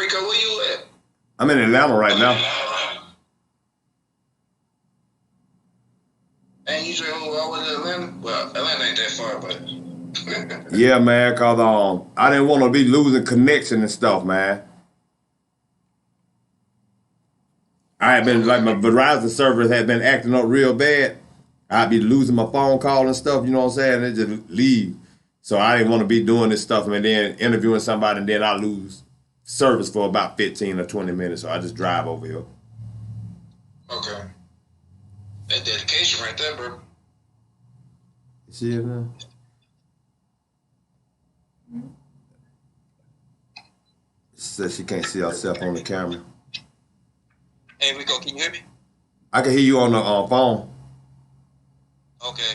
Rico, where you at? I'm in Atlanta right now. And you just moved all the way to Atlanta? Well, Atlanta ain't that far, but. Yeah, man, cause I didn't want to be losing connection and stuff, man. I had been like my Okay. Verizon service had been acting up real bad. I'd be losing my phone call and stuff, you know what I'm saying? And it just leave. So I didn't want to be doing this stuff and then interviewing somebody and then I lose service for about 15 or 20 minutes. So I just drive over here. Okay. That dedication right there, bro. You see it now? She said she can't see herself on the camera. Hey, Rico, can you hear me? I can hear you on the phone. Okay.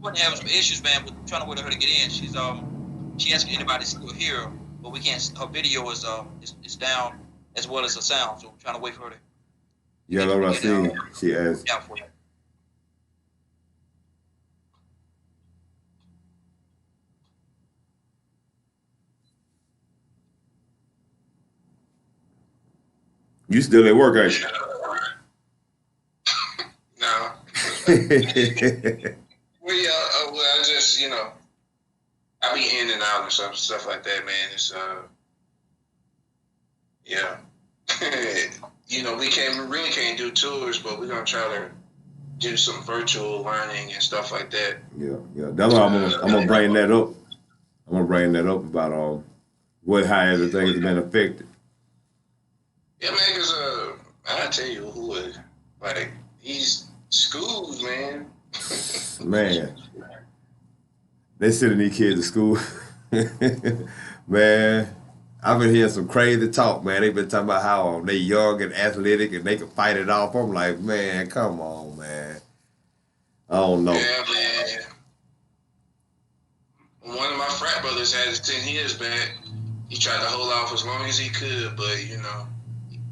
We're having some issues, man. We're trying to wait for her to get in. She asking anybody to still hear her, but we can't. Her video is down as well as the sound, so we're trying to wait for her to Yeah, that's what I see. She asked. out for you. You still at work, ain't you? No. Well, I just, I be in and out and stuff like that, man. It's yeah. We really can't do tours, but we're gonna try to do some virtual learning and stuff like that. Yeah. That's why I'm gonna bring that up. I'm gonna bring that up about how everything has been affected. Yeah, man, because I tell you who like these schools, man. Man, they sending these kids to school. Man, I've been hearing some crazy talk, man. They've been talking about how they young and athletic and they can fight it off. I'm like, man, come on, man. I don't know. Yeah, man. One of my frat brothers had his 10 years back. He tried to hold off as long as he could, but he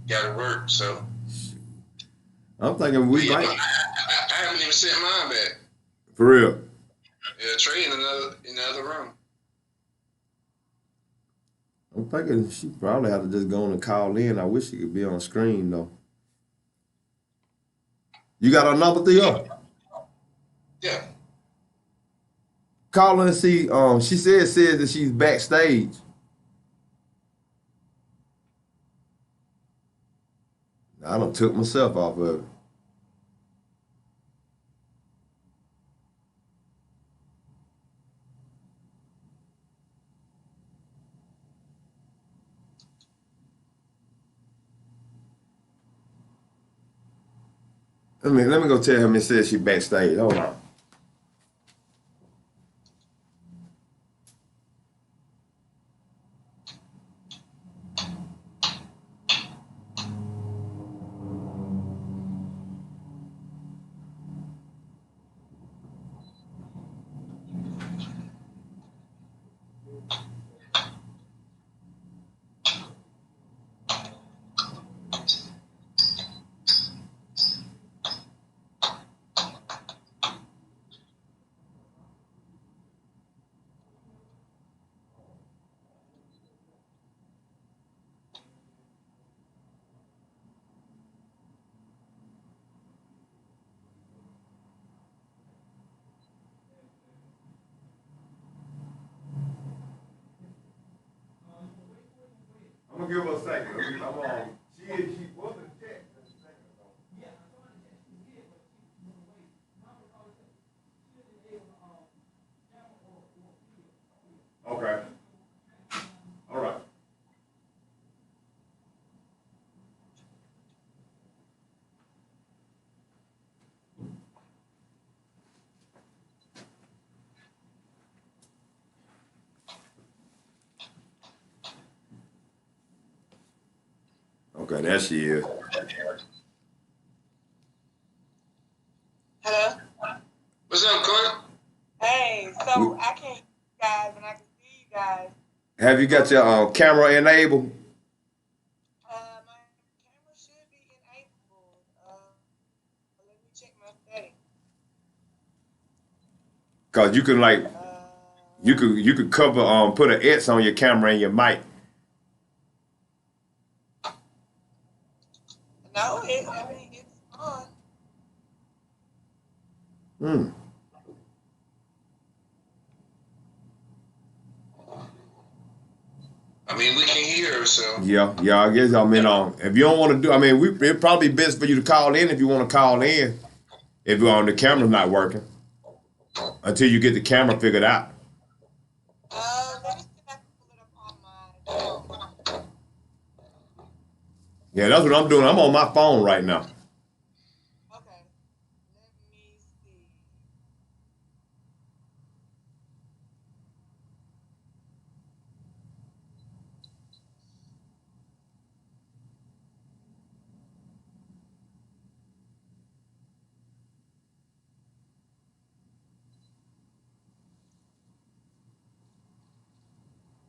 got to work. So I'm thinking we might. I haven't even sent mine back. For real. Yeah, Trey in the other room. I'm thinking she probably have to just go on and call in. I wish she could be on screen though. You got her number, Theo? Yeah. Call her and see. She says that she's backstage. I done took myself off of it. Let me go tell him it says she backstage. Hold on. I'm gonna give her a second. I'm on. She was in text a second ago. Okay. All right. Okay, there she is. Hello? What's up, Clint? Hey, so I can't hear you guys and I can see you guys. Have you got your camera enabled? My camera should be enabled. Let me check my settings. Cause you can you could cover put an X on your camera and your mic. Hmm. I mean, we can hear her, so. Yeah, I guess, I mean, if you don't want to do, I mean, it'd probably be best for you to call in if you want to call in, if the camera's not working, until you get the camera figured out. Let me see if I can pull it up on my phone. Yeah, that's what I'm doing. I'm on my phone right now. Okay. Let me see.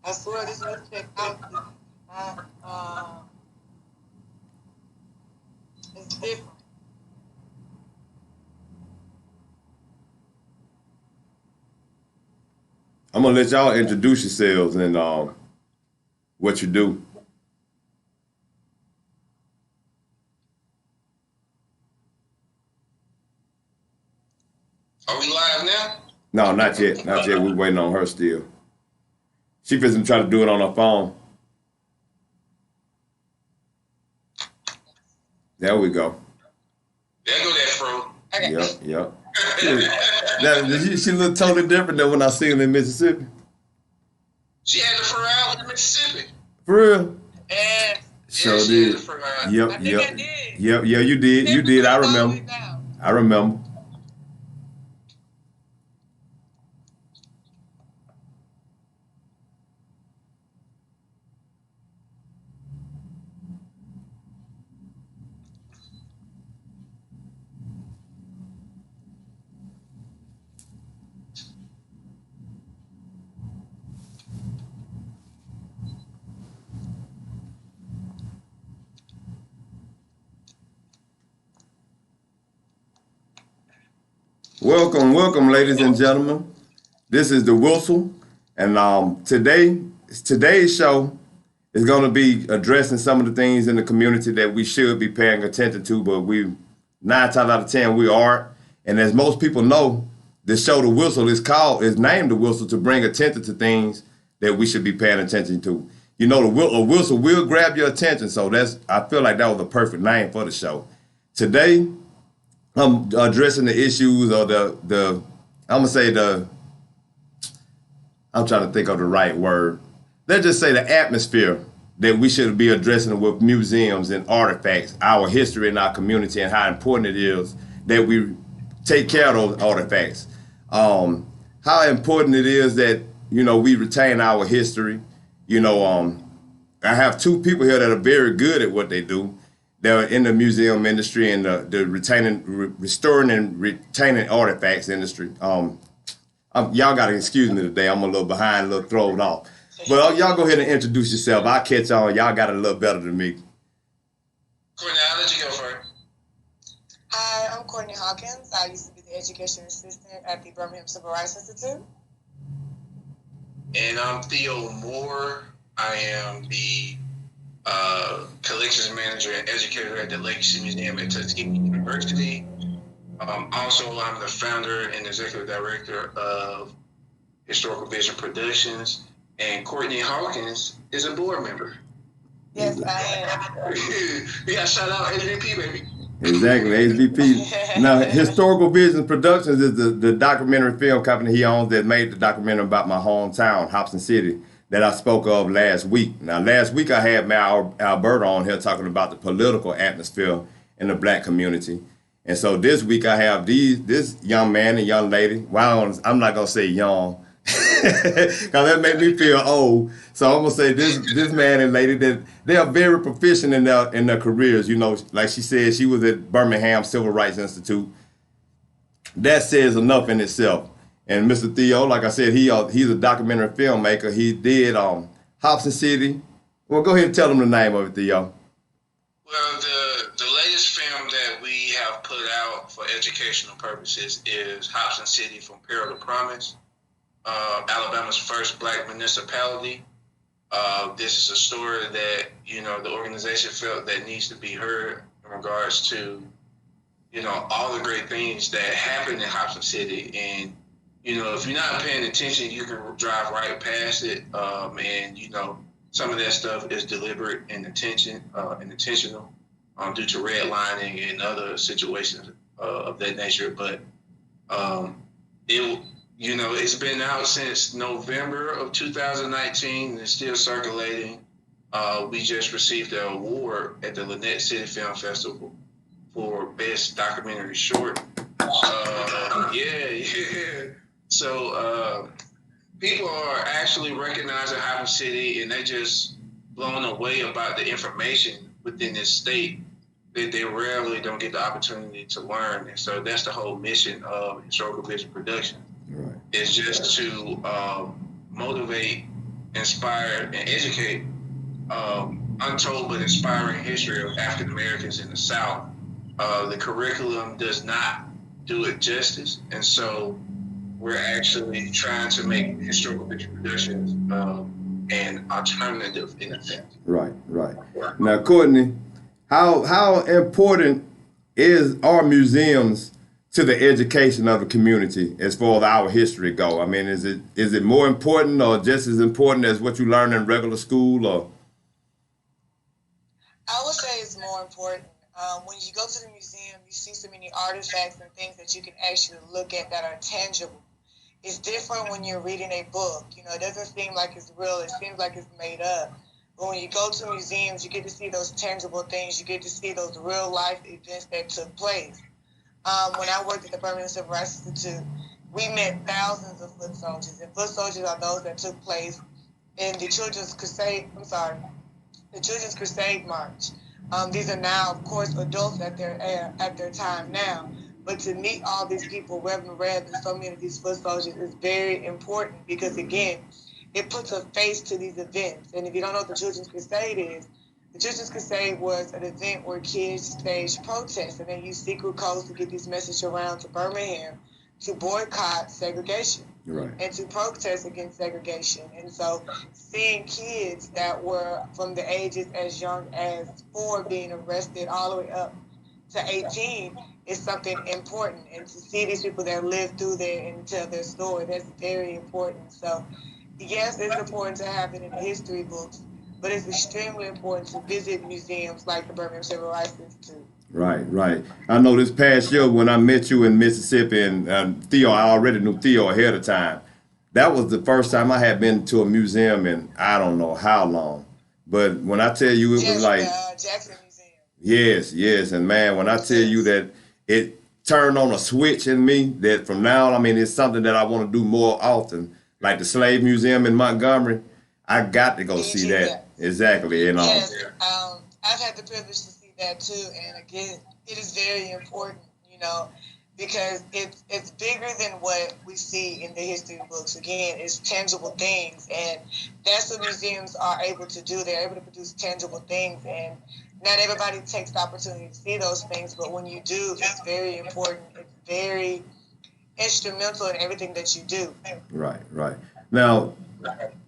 I swear this new technology is different. I'm gonna let y'all introduce yourselves and what you do. Are we live now? No, not yet. Not yet. We're waiting on her still. She doesn't try to do it on her phone. There we go. There go that fro. Okay. Yep. Now, she look totally different than when I see her in Mississippi. She had the fro out in Mississippi. For real? And So she did. had the fro out. I think I did. Yep, you did. You did. I remember. I remember. Welcome, ladies and gentlemen. This is the Whistle, and today's show is going to be addressing some of the things in the community that we should be paying attention to, but 9 times out of 10 we aren't. And as most people know, the show The Whistle is named The Whistle to bring attention to things that we should be paying attention to. You know, a whistle will grab your attention, so I feel like that was the perfect name for the show. Today, I'm addressing the issues of I'm trying to think of the right word. Let's just say the atmosphere that we should be addressing with museums and artifacts, our history in our community, and how important it is that we take care of those artifacts. How important it is that, we retain our history. I have 2 people here that are very good at what they do. They're in the museum industry and the restoring and retaining artifacts industry. Y'all got to excuse me today. I'm a little behind, a little thrown off. But y'all go ahead and introduce yourself. I'll catch on. Y'all got it a little better than me. Courtney, I'll let you go first. Hi, I'm Courtney Hawkins. I used to be the education assistant at the Birmingham Civil Rights Institute. And I'm Theo Moore. I am the collections manager and educator at the Legacy Museum at Tuskegee University. Also, I'm the founder and executive director of Historical Vision Productions. And Courtney Hawkins is a board member. Yes, I am. We got shout out HVP, baby. Exactly, HVP. Now, Historical Vision Productions is the documentary film company he owns that made the documentary about my hometown, Hobson City, that I spoke of last week. Now, last week I had Mal Alberta on here talking about the political atmosphere in the black community. And so this week I have this young man and young lady. Well, I'm not going to say young, because that made me feel old. So I'm going to say this man and lady, that they are very proficient in their careers. Like she said, she was at Birmingham Civil Rights Institute. That says enough in itself. And Mr. Theo, like I said, he's a documentary filmmaker. He did Hobson City. Well, go ahead and tell them the name of it, Theo. Well, the latest film that we have put out for educational purposes is Hobson City from Peril to Promise, Alabama's first black municipality. This is a story that, the organization felt that needs to be heard in regards to all the great things that happen in Hobson City. And, if you're not paying attention, you can drive right past it. And, some of that stuff is deliberate and intentional due to redlining and other situations of that nature. But it's been out since November of 2019 and it's still circulating. We just received an award at the Lynette City Film Festival for Best Documentary Short. Yeah. So people are actually recognizing Hobson City, and they just blown away about the information within this state that they rarely don't get the opportunity to learn. And so that's the whole mission of historical fiction production. Right. It's just to motivate, inspire, and educate untold but inspiring history of African Americans in the South. The curriculum does not do it justice, and so we're actually trying to make historical fiction productions an alternative in a sense. Right. Now, Courtney, how important are museums to the education of the community as far as our history go? I mean, is it more important or just as important as what you learn in regular school? Or I would say it's more important. When you go to the museum, you see so many artifacts and things that you can actually look at that are tangible. It's different when you're reading a book. It doesn't seem like it's real. It seems like it's made up. But when you go to museums, you get to see those tangible things. You get to see those real life events that took place. When I worked at the Birmingham Civil Rights Institute, we met thousands of foot soldiers. And foot soldiers are those that took place in the Children's Crusade March. These are now, of course, adults at their time now. But to meet all these people, Reverend Reb and so many of these foot soldiers, is very important because, again, it puts a face to these events. And if you don't know what the Children's Crusade is, the Children's Crusade was an event where kids staged protests and they used secret codes to get this message around to Birmingham to boycott segregation. right. And to protest against segregation. And so seeing kids that were from the ages as young as 4 being arrested all the way up to 18 is something important. And to see these people that live through there and tell their story, that's very important. So yes, it's important to have it in the history books, but it's extremely important to visit museums like the Birmingham Civil Rights Institute. Right. I know this past year when I met you in Mississippi and Theo, I already knew Theo ahead of time. That was the first time I had been to a museum in I don't know how long. But when I tell you it was like Jackson Museum. Yes. And man, when I tell you that it turned on a switch in me that from now on, I mean, it's something that I want to do more often. Like the Slave Museum in Montgomery, I got to go see that. Exactly. And yes, I've had the privilege to see that too. And again, it is very important, because it's bigger than what we see in the history books. Again, it's tangible things, and that's what museums are able to do. They're able to produce tangible things, and not everybody takes the opportunity to see those things, but when you do, it's very important. It's very instrumental in everything that you do. Right. Now,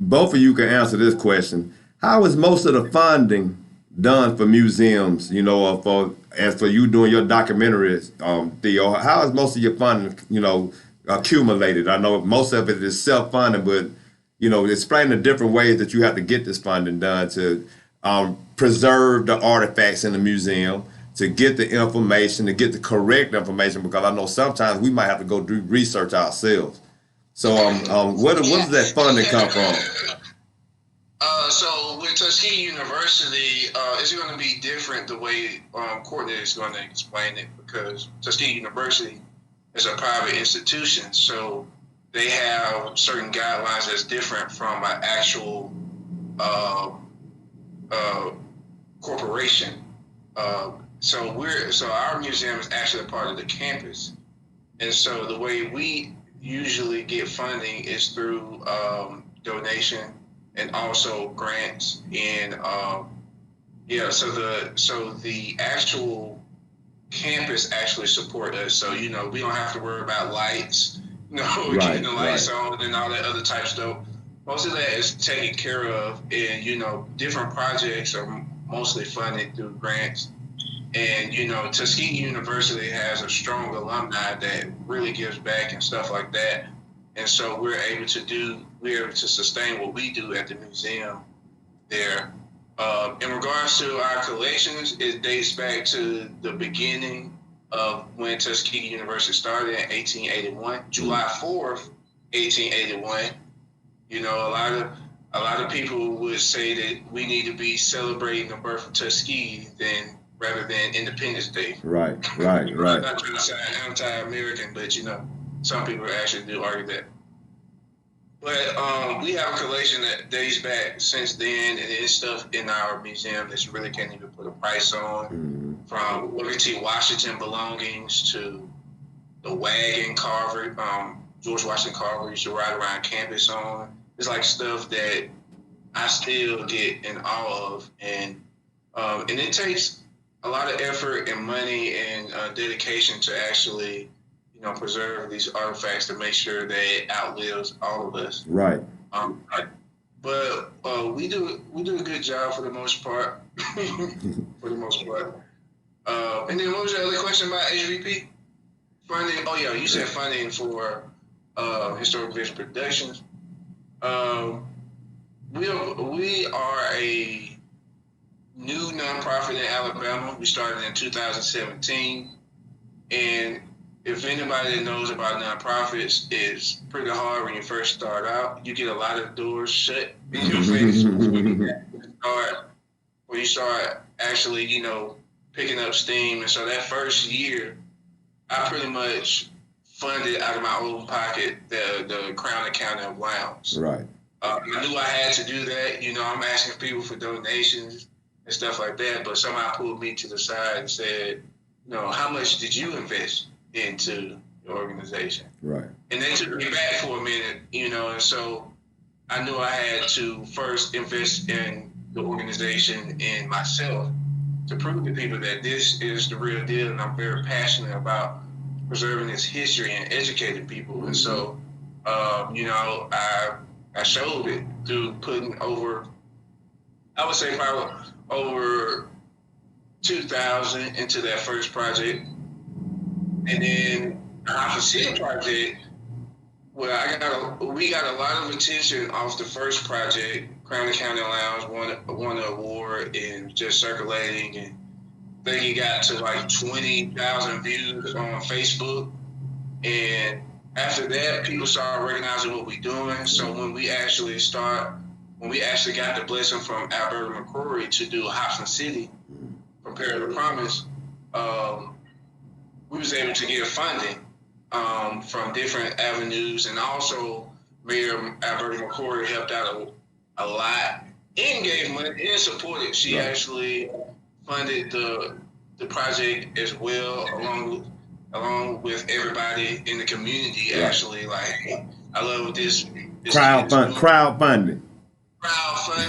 both of you can answer this question. How is most of the funding done for museums, as for you doing your documentaries, Theo? How is most of your funding, accumulated? I know most of it is self-funding, but, explain the different ways that you have to get this funding done to preserve the artifacts in the museum, to get the information, to get the correct information, because I know sometimes we might have to go do research ourselves. So where does that funding come from? So with Tuskegee University, it's going to be different the way Courtney is going to explain it, because Tuskegee University is a private institution, so they have certain guidelines that's different from an actual corporation. So our museum is actually a part of the campus, and so the way we usually get funding is through donation and also grants. And so the actual campus actually support us. So we don't have to worry about lights, keeping the lights on and all that other type stuff. Most of that is taken care of, and different projects are mostly funded through grants And, Tuskegee University has a strong alumni that really gives back and stuff like that. And so we're able to sustain what we do at the museum there. In regards to our collections, it dates back to the beginning of when Tuskegee University started in 1881, July 4th, 1881. A lot of people would say that we need to be celebrating the birth of Tuskegee rather than Independence Day. Right. I'm not trying to sound anti-American, but some people actually do argue that. But we have a collection that dates back since then, and there's stuff in our museum that you really can't even put a price on, from Booker T. Washington belongings to the wagon carver, George Washington carver used to ride around campus on. It's like stuff that I still get in awe of, and it takes a lot of effort and money and dedication to actually preserve these artifacts to make sure that it outlives all of us. Right. But we do a good job for the most part. For the most part. And then what was the other question about HVP? Funding. Oh yeah, you said funding for historic visual productions. We are a new nonprofit in Alabama. We started in 2017, and if anybody that knows about nonprofits, it's pretty hard when you first start out. You get a lot of doors shut in your face when you start actually, picking up steam. And so that first year, I pretty much funded out of my own pocket the Crown County of Lowndes. Right. I knew I had to do that. I'm asking people for donations and stuff like that, but somebody pulled me to the side and said, how much did you invest into the organization? Right. And they took me back for a minute, and so I knew I had to first invest in the organization and myself to prove to people that this is the real deal, and I'm very passionate about preserving this history and educating people. And so, I showed it through putting over, I would say probably over 2,000 into that first project. And then our City project, we got a lot of attention off the first project. Crown County Lowndes won an award and just circulating, and I think it got to like 20,000 views on Facebook. And after that, people started recognizing what we're doing. So when we actually got the blessing from Alberta McCrory to do Hobson City, Prepare to Promise, we was able to get funding from different avenues, and also Mayor Alberta McCrory helped out a lot and gave money and supported. She actually funded the project as well, along with everybody in the community. Actually, like, I love this crowdfunding.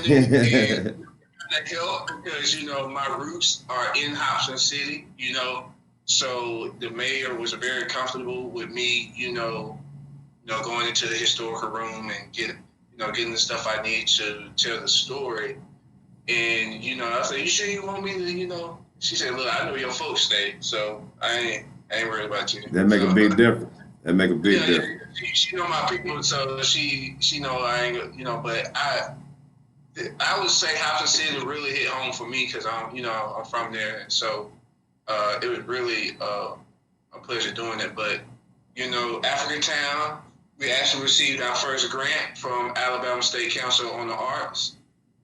And that helped because my roots are in Hobson City. So the mayor was very comfortable with me, going into the historical room and getting the stuff I need to tell the story. And, I said, you sure you want me to, she said, look, I know your folks stay, so I ain't worried about you. That make a big difference. Difference. She know my people, so she know I ain't, but I would say Hobson City really hit home for me because I'm from there. And so it was really a pleasure doing it. But, African Town, we actually received our first grant from Alabama State Council on the Arts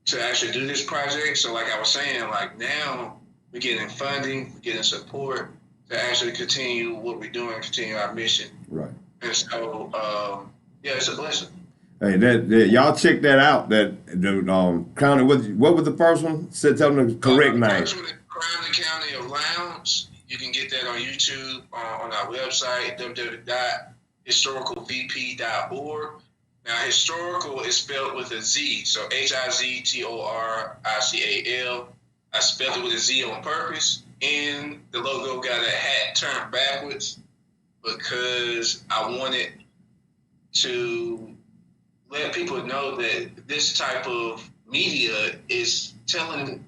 to actually do this project. So like I was saying, like now we're getting funding, we're getting support to actually continue what we're doing, continue our mission. Right. And so, it's a blessing. Hey, y'all check that out. That the county. What was the first one? Tell them the correct name. First one is Crown County of Lowndes. You can get that on YouTube, on our website, www.historicalvp.org. Now, historical is spelled with a Z, so HIZTORICAL. I spelled it with a Z on purpose, and the logo got a hat turned backwards because I wanted to let people know that this type of media is telling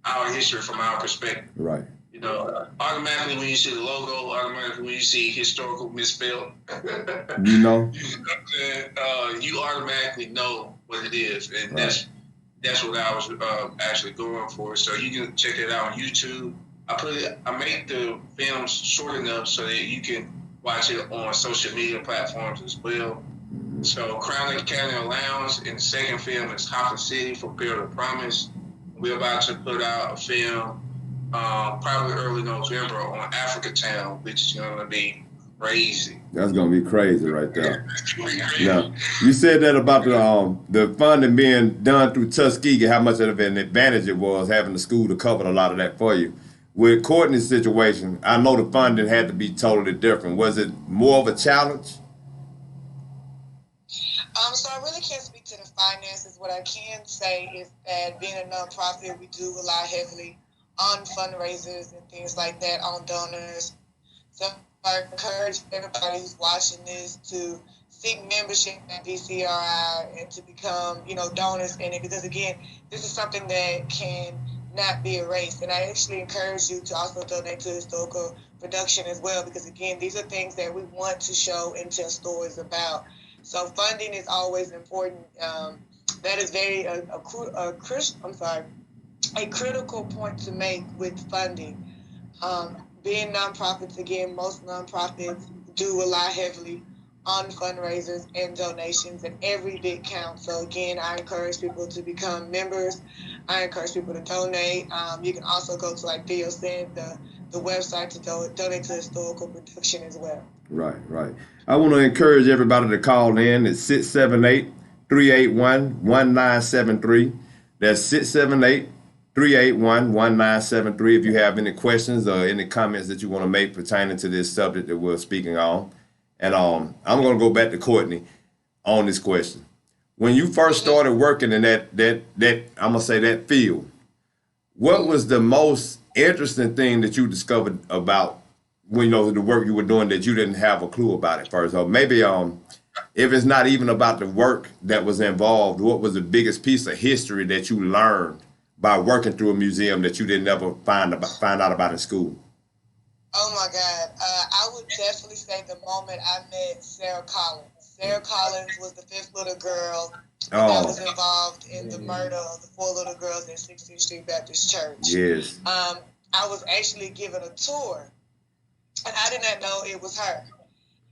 our history from our perspective. Right. You know, automatically when you see the logo, automatically when you see historical misspelled, You know, you automatically know what it is, and right. that's what I was actually going for. So you can check it out on YouTube. I make the films short enough so that you can watch it on social media platforms as well. So Crown County Lounge, and the second film is Hopper City for Build a Promise. We're about to put out a film probably early November on Africa Town, which is going to be crazy. That's gonna be crazy right there. Now, you said that about the funding being done through Tuskegee, how much of an advantage it was having the school to cover a lot of that for you. With Courtney's situation, I know the funding had to be totally different. Was it more of a challenge? So I really can't speak to the finances. What I can say is that being a nonprofit, we do rely heavily on fundraisers and things like that, on donors. So I encourage everybody who's watching this to seek membership at DCRI and to become, donors in it, because again, this is something that can not be erased. And I actually encourage you to also donate to historical production as well, because again, these are things that we want to show and tell stories about. So funding is always important. That is very a critical point to make with funding. Being nonprofits, again, most nonprofits do rely heavily on fundraisers and donations, and every bit counts. So again, I encourage people to become members. I encourage people to donate. You can also go to, like Theo said, the website to donate to historical production as well. Right. I want to encourage everybody to call in. It's 678-381-1973. That's 678-381-1973 if you have any questions or any comments that you want to make pertaining to this subject that we're speaking on. And I'm going to go back to Courtney on this question. When you first started working in that I'm going to say that field, what was the most interesting thing that you discovered about the work you were doing that you didn't have a clue about at first? Or maybe if it's not even about the work that was involved, what was the biggest piece of history that you learned by working through a museum that you didn't ever find out about in school? Oh my God. I would definitely say the moment I met Sarah Collins. Sarah Collins was the fifth little girl that was involved in the murder of the 4 little girls at 16th Street Baptist Church. Yes. I was actually given a tour, and I did not know it was her.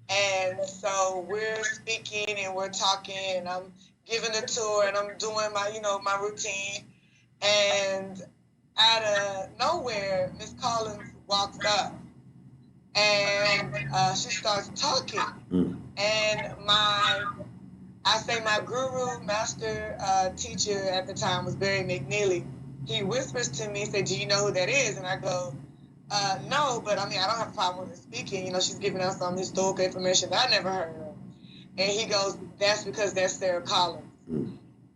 And so we're speaking and we're talking, and I'm giving the tour, and I'm doing my, my routine. And out of nowhere, Miss Collins walks up, and she starts talking. And my guru, master teacher at the time was Barry McNeely. He whispers to me, say, "Do you know who that is?" And I go, "No, but I don't have a problem with her speaking. She's giving us some historical information that I never heard of." And he goes, "That's because that's Sarah Collins."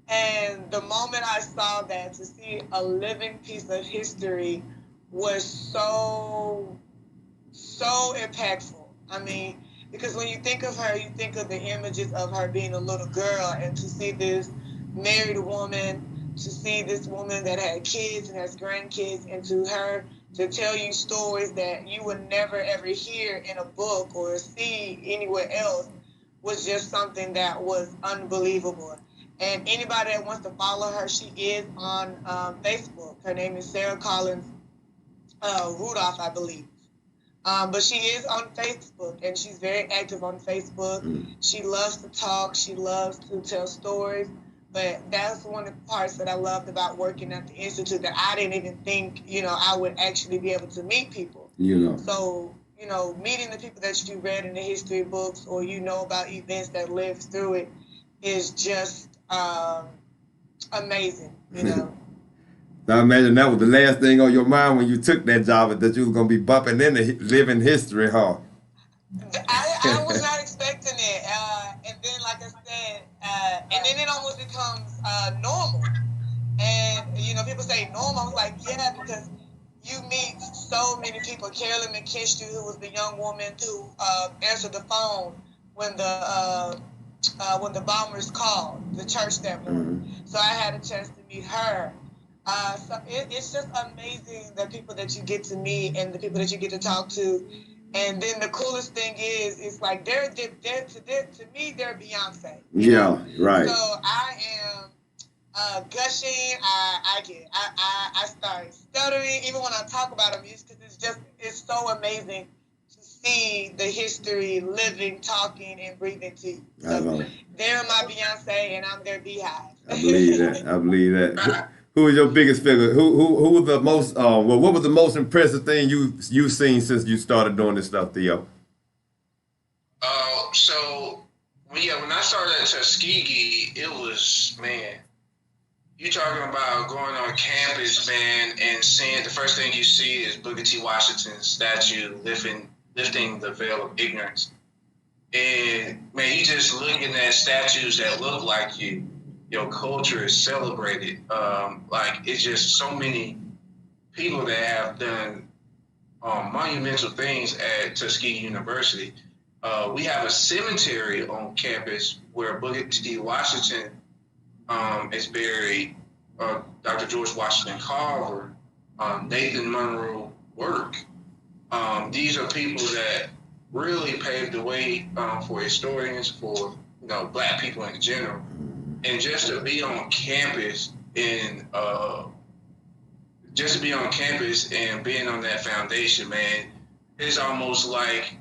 And the moment I saw that, to see a living piece of history was so impactful. Because when you think of her, you think of the images of her being a little girl, and to see this married woman, to see this woman that had kids and has grandkids, and to her to tell you stories that you would never ever hear in a book or see anywhere else, was just something that was unbelievable. And anybody that wants to follow her, she is on Facebook. Her name is Sarah Collins Rudolph, I believe. But she is on Facebook, and she's very active on Facebook. She loves to talk. She loves to tell stories. But that's one of the parts that I loved about working at the Institute, that I didn't even think, I would actually be able to meet people. So, meeting the people that you read in the history books, or about events that lived through it, is just amazing, So I imagine that was the last thing on your mind when you took that job, that you were going to be bumping into living history, huh? I was not expecting it. And then, like I said, and then it almost becomes normal. And, people say normal. I was like, yeah, because you meet so many people. Carolyn McKinstry, who was the young woman who answered the phone when the bombers called the church that morning. So I had a chance to meet her. It's just amazing the people that you get to meet and the people that you get to talk to. And then the coolest thing is, it's like to me, they're Beyonce. Yeah, right. So I am gushing. I start stuttering even when I talk about them, because it's so amazing to see the history living, talking, and breathing to you. So I know. they're my Beyonce, and I'm their Beehive. I believe that. I believe that. Who is your biggest figure? Who was the most? What was the most impressive thing you've seen since you started doing this stuff, Theo? So when I started at Tuskegee, it was, man. You talking about going on campus, man, and seeing the first thing you see is Booker T. Washington's statue lifting the veil of ignorance. And man, you just looking at statues that look like you. Your culture is celebrated. Like, it's just so many people that have done monumental things at Tuskegee University. We have a cemetery on campus where Booker T. Washington is buried. Dr. George Washington Carver, Nathan Monroe Work. These are people that really paved the way for historians, for Black people in general. And just to be on campus and being on that foundation, man, it's almost like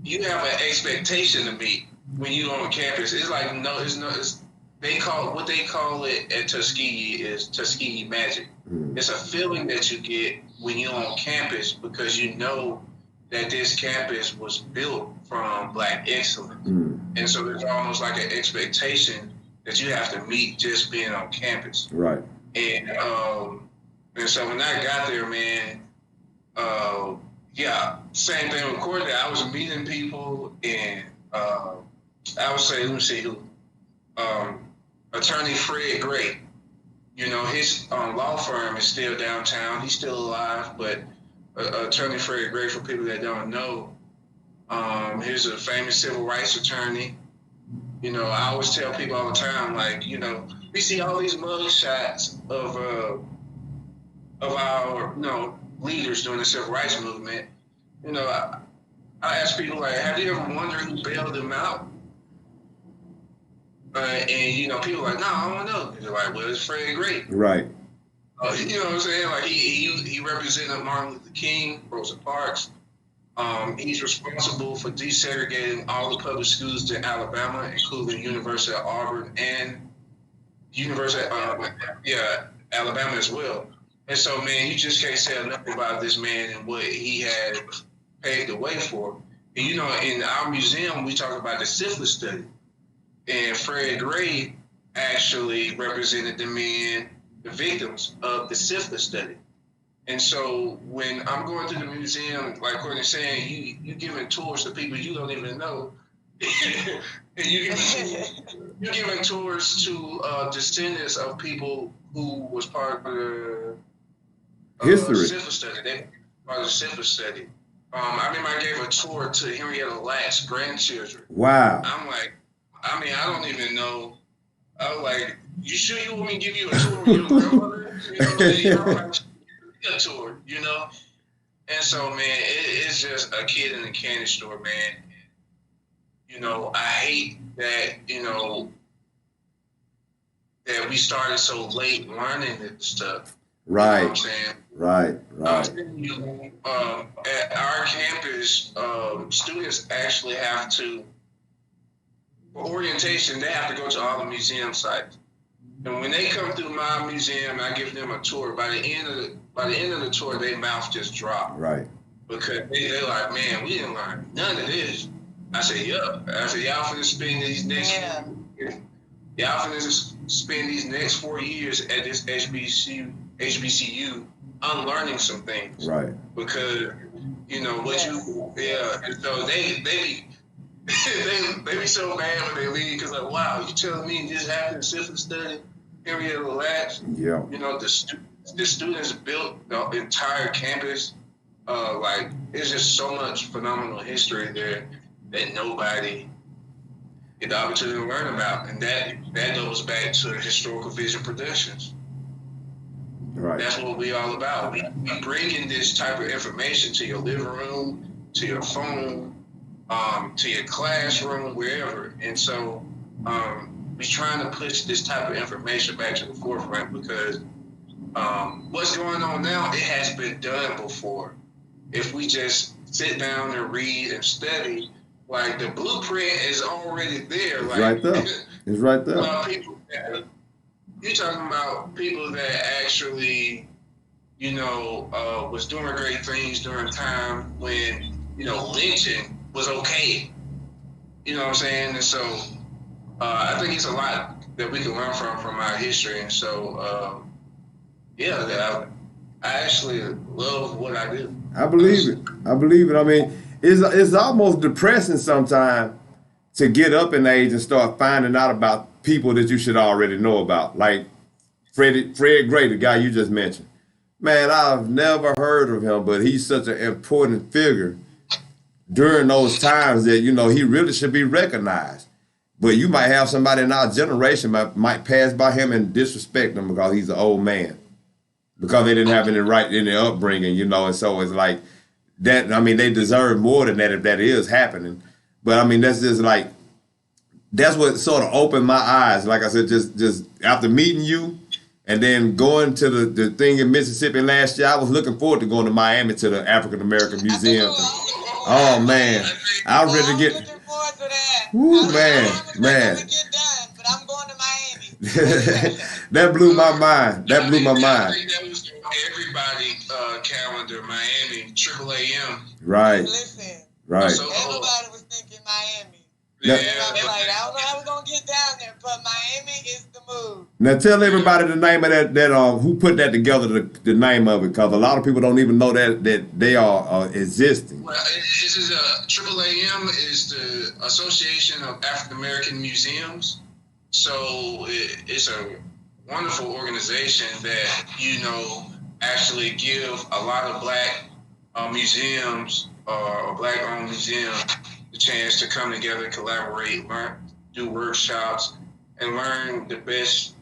you have an expectation to meet when you're on campus. It's like they call it at Tuskegee is Tuskegee magic. It's a feeling that you get when you're on campus because you know that this campus was built from Black excellence. And so there's almost like an expectation that you have to meet just being on campus. Right. And so when I got there, man, same thing with Courtney. I was meeting people, and I would say, let me see who, Attorney Fred Gray. His law firm is still downtown. He's still alive, but Attorney Fred Gray, for people that don't know, he's a famous civil rights attorney. I always tell people all the time, like, we see all these mug shots of our, leaders during the civil rights movement. I ask people, like, have you ever wondered who bailed them out? And people are like, no, I don't know. They're like, well, it's Fred Gray. Right. You know what I'm saying? Like, he represented Martin Luther King, Rosa Parks. He's responsible for desegregating all the public schools in Alabama, including University of Auburn and University of Alabama as well. And so, man, you just can't say enough about this man and what he had paved the way for. And, in our museum, we talk about the syphilis study. And Fred Gray actually represented the victims of the syphilis study. And so when I'm going to the museum, like Courtney's saying, you giving tours to people you don't even know. And you're giving tours to descendants of people who was part of the history syphilis study. They part of the syphilis study. I remember I gave a tour to Henrietta Lacks' grandchildren. Wow. I'm like, I don't even know. I was like, you sure you want me to give you a tour with your grandmother? A tour, And so, man, it's just a kid in a candy store, man. I hate that, that we started so late learning this stuff. Right. You know what I'm saying? Right. At our campus, students actually have to, for orientation, they have to go to all the museum sites. And when they come through my museum, I give them a tour. By the end of the tour, their mouth just dropped. Right. Because they're like, man, we didn't learn none of this. I said, yup. I said, y'all finna spend these next spend these next 4 years at this HBCU unlearning some things. Right. Because, and so they be so mad when they leave because, like, wow, you telling me this happened in syphilis study, Henrietta Lacks? Yeah. The students built the entire campus. It's just so much phenomenal history there that nobody get the opportunity to learn about. And that goes back to Historical Vision Productions. That's what we all about. We bringing this type of information to your living room, to your phone, to your classroom, wherever. And so we're trying to push this type of information back to the forefront because what's going on now, it has been done before. If we just sit down and read and study, like the blueprint is already there. It's like, right there. It's right there. You're talking about people that actually, was doing great things during a time when, lynching was okay. You know what I'm saying? And so I think it's a lot that we can learn from our history. And so, I actually love what I do. I believe it. I mean, it's almost depressing sometimes to get up in age and start finding out about people that you should already know about. Like Fred Gray, the guy you just mentioned. Man, I've never heard of him, but he's such an important figure during those times that, he really should be recognized. But you might have somebody in our generation might pass by him and disrespect him because he's an old man. Because they didn't have any right in their upbringing, and so it's like that. I mean, they deserve more than that if that is happening. But I mean, that's just like, that's what sort of opened my eyes. Like I said, just after meeting you and then going to the thing in Mississippi last year, I was looking forward to going to Miami to the African American Museum. Oh man, I was ready to get. Looking forward to that. Woo, I'm man. Get done, but I'm going to Miami. That blew my mind. That blew my mind. I think that was everybody calendar, Miami, Triple AM. Right. Listen. Right. So, everybody was thinking Miami. Yeah. And I was like, I don't know how we're going to get down there, but Miami is the move. Now tell everybody the name of that who put that together, the name of it, because a lot of people don't even know that they are existing. Well, this is Triple AM is the Association of African American Museums. So it's a wonderful organization that, actually give a lot of black museums or black-owned museums the chance to come together, collaborate, learn, do workshops, and learn the best,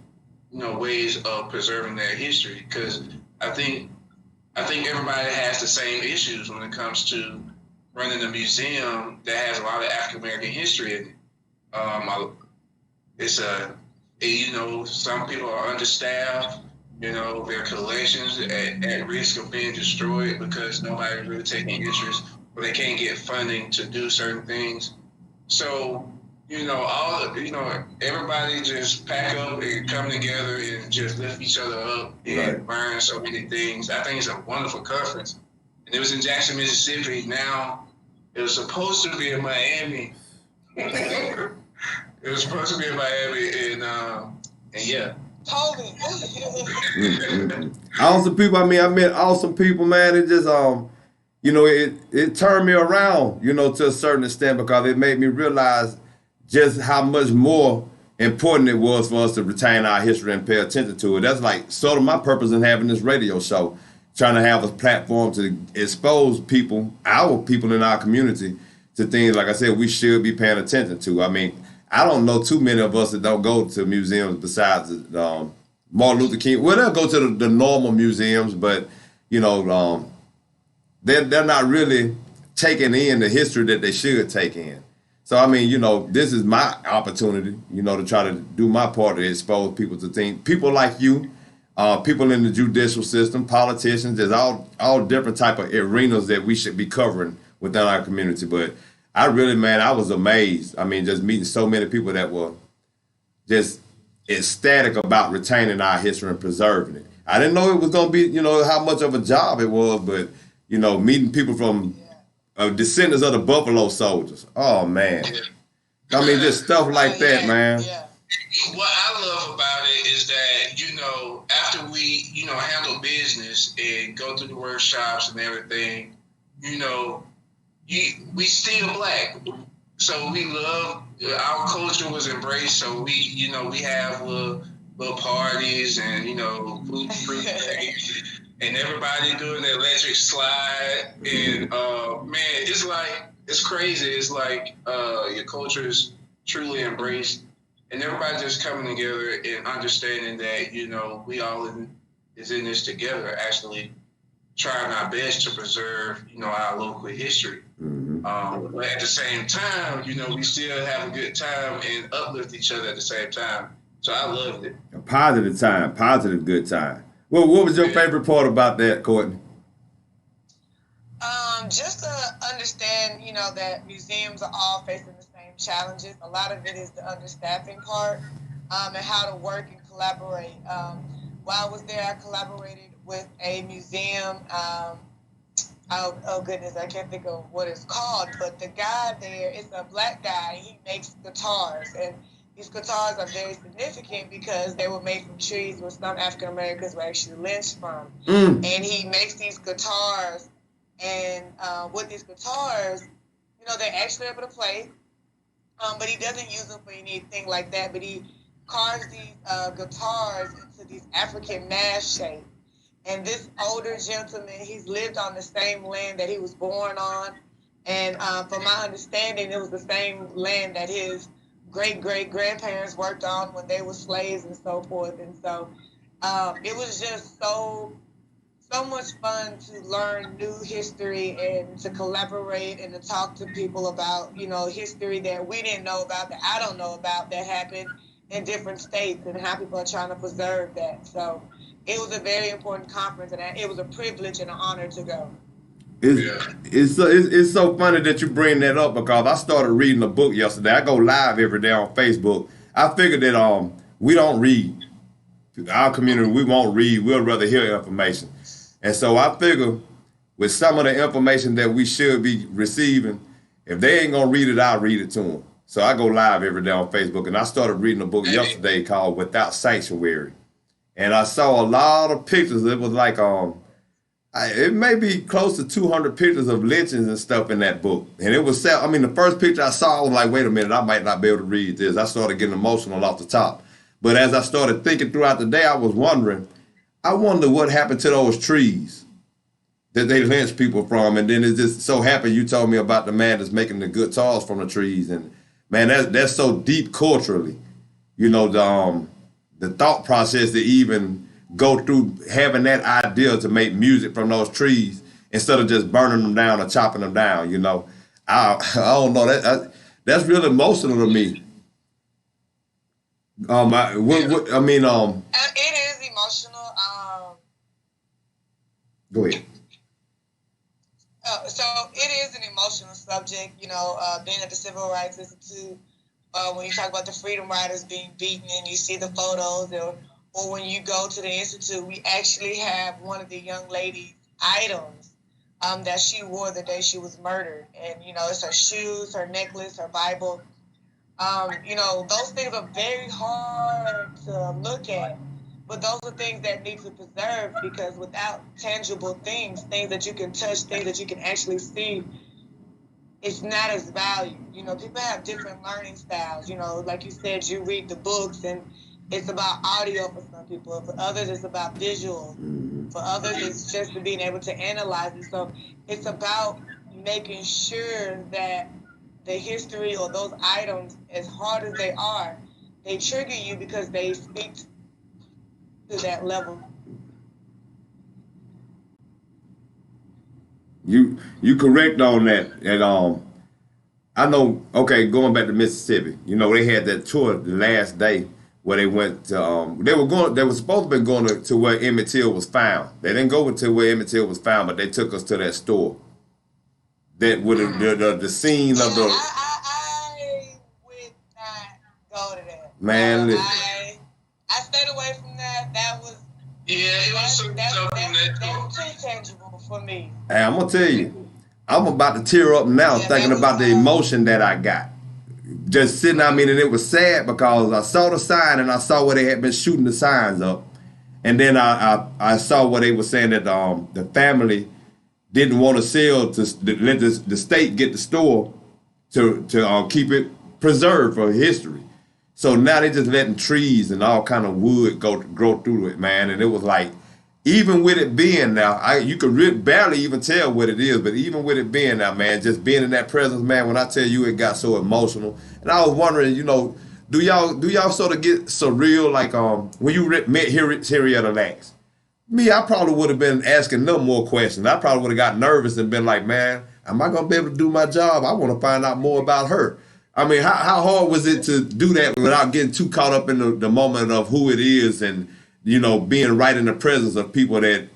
ways of preserving their history. Because I think everybody has the same issues when it comes to running a museum that has a lot of African American history in it. Some people are understaffed. Their collections at risk of being destroyed because nobody's really taking interest, or they can't get funding to do certain things. So, everybody just pack up and come together and just lift each other up and learn so many things. I think it's a wonderful conference. And it was in Jackson, Mississippi. Now, it was supposed to be in Miami. It was supposed to be in Miami, and yeah. Totally. Awesome people. I met awesome people, man. It just it turned me around, to a certain extent, because it made me realize just how much more important it was for us to retain our history and pay attention to it. That's like sort of my purpose in having this radio show, trying to have a platform to expose people, our people in our community, to things, like I said, we should be paying attention to. I mean, I don't know too many of us that don't go to museums besides Martin Luther King. Well, they'll go to the normal museums, but, they're not really taking in the history that they should take in. So, I mean, this is my opportunity, to try to do my part to expose people to things. People like you, people in the judicial system, politicians, there's all different type of arenas that we should be covering within our community. But I was amazed. I mean, just meeting so many people that were just ecstatic about retaining our history and preserving it. I didn't know it was going to be, how much of a job it was, but, meeting people from descendants of the Buffalo Soldiers. Oh, man. I mean, just stuff like that, man. Yeah. What I love about it is that, after we, handle business and go through the workshops and everything, we still black. So we love, our culture was embraced. So we have little parties and, fruit days, and everybody doing the electric slide. And, man, it's crazy. It's like your culture is truly embraced. And everybody just coming together and understanding that, we all in is in this together, actually trying our best to preserve, our local history. But at the same time, we still have a good time and uplift each other at the same time. So I loved it. A positive time, positive good time. Well, what was your favorite part about that, Courtney? Just to understand, that museums are all facing the same challenges. A lot of it is the understaffing part, and how to work and collaborate. While I was there, I collaborated with a museum. Oh goodness, I can't think of what it's called, but the guy there is a black guy. He makes guitars, and these guitars are very significant because they were made from trees where some African Americans were actually lynched from. And he makes these guitars, and with these guitars, they're actually able to play, but he doesn't use them for anything like that, but he carves these guitars into these African mask shapes. And this older gentleman, he's lived on the same land that he was born on. And from my understanding, it was the same land that his great-great-grandparents worked on when they were slaves and so forth. And so it was just so much fun to learn new history and to collaborate and to talk to people about, history that we didn't know about, that I don't know about, that happened in different states, and how people are trying to preserve that. So it was a very important conference, and it was a privilege and an honor to go. It's so funny that you bring that up, because I started reading a book yesterday. I go live every day on Facebook. I figured that we don't read. Our community, we won't read. We'll rather hear information. And so I figure with some of the information that we should be receiving, if they ain't gonna read it, I'll read it to them. So I go live every day on Facebook, and I started reading a book yesterday called Without Sanctuary. And I saw a lot of pictures. It was like, it may be close to 200 pictures of lynchings and stuff in that book. And it was, the first picture I saw, I was like, wait a minute, I might not be able to read this. I started getting emotional off the top. But as I started thinking throughout the day, I was wondering, I wonder what happened to those trees that they lynched people from. And then it just so happened you told me about the man that's making the guitars from the trees. And man, that's so deep culturally. The thought process to even go through having that idea to make music from those trees instead of just burning them down or chopping them down. I don't know, that's really emotional to me. It is emotional. Go ahead. So it is an emotional subject, being at the Civil Rights Institute. When you talk about the freedom riders being beaten and you see the photos, or when you go to the Institute, we actually have one of the young ladies' items that she wore the day she was murdered. And, it's her shoes, her necklace, her Bible. Those things are very hard to look at, but those are things that need to preserve, because without tangible things that you can touch, things that you can actually see, it's not as valued. People have different learning styles. Like you said, you read the books and it's about audio for some people. For others, it's about visual. For others, it's just being able to analyze it. So it's about making sure that the history or those items, as hard as they are, they trigger you because they speak to that level. You correct on that. And I know, okay, going back to Mississippi, they had that tour the last day where they went to, they were supposed to be going to where Emmett Till was found. They didn't go to where Emmett Till was found, but they took us to that store. That would the scene of the. I would not go to that. Man, I stayed away from that. That was. Yeah, it was something that's too tangible for me. Hey, I'm gonna tell you, I'm about to tear up now thinking about the emotion that I got. Just sitting, and it was sad because I saw the sign and I saw where they had been shooting the signs up, and then I saw where they were saying that the family didn't want to sell to let the state get the store to keep it preserved for history. So now they just letting trees and all kind of wood grow through it, man. And it was like, even with it being now, you could barely even tell what it is, but even with it being now, man, just being in that presence, man, when I tell you it got so emotional. And I was wondering, do y'all sort of get surreal, like when you met Henrietta Lacks? Me, I probably would have been asking them more questions. I probably would have got nervous and been like, man, am I going to be able to do my job? I want to find out more about her. I mean, how hard was it to do that without getting too caught up in the moment of who it is and, being right in the presence of people that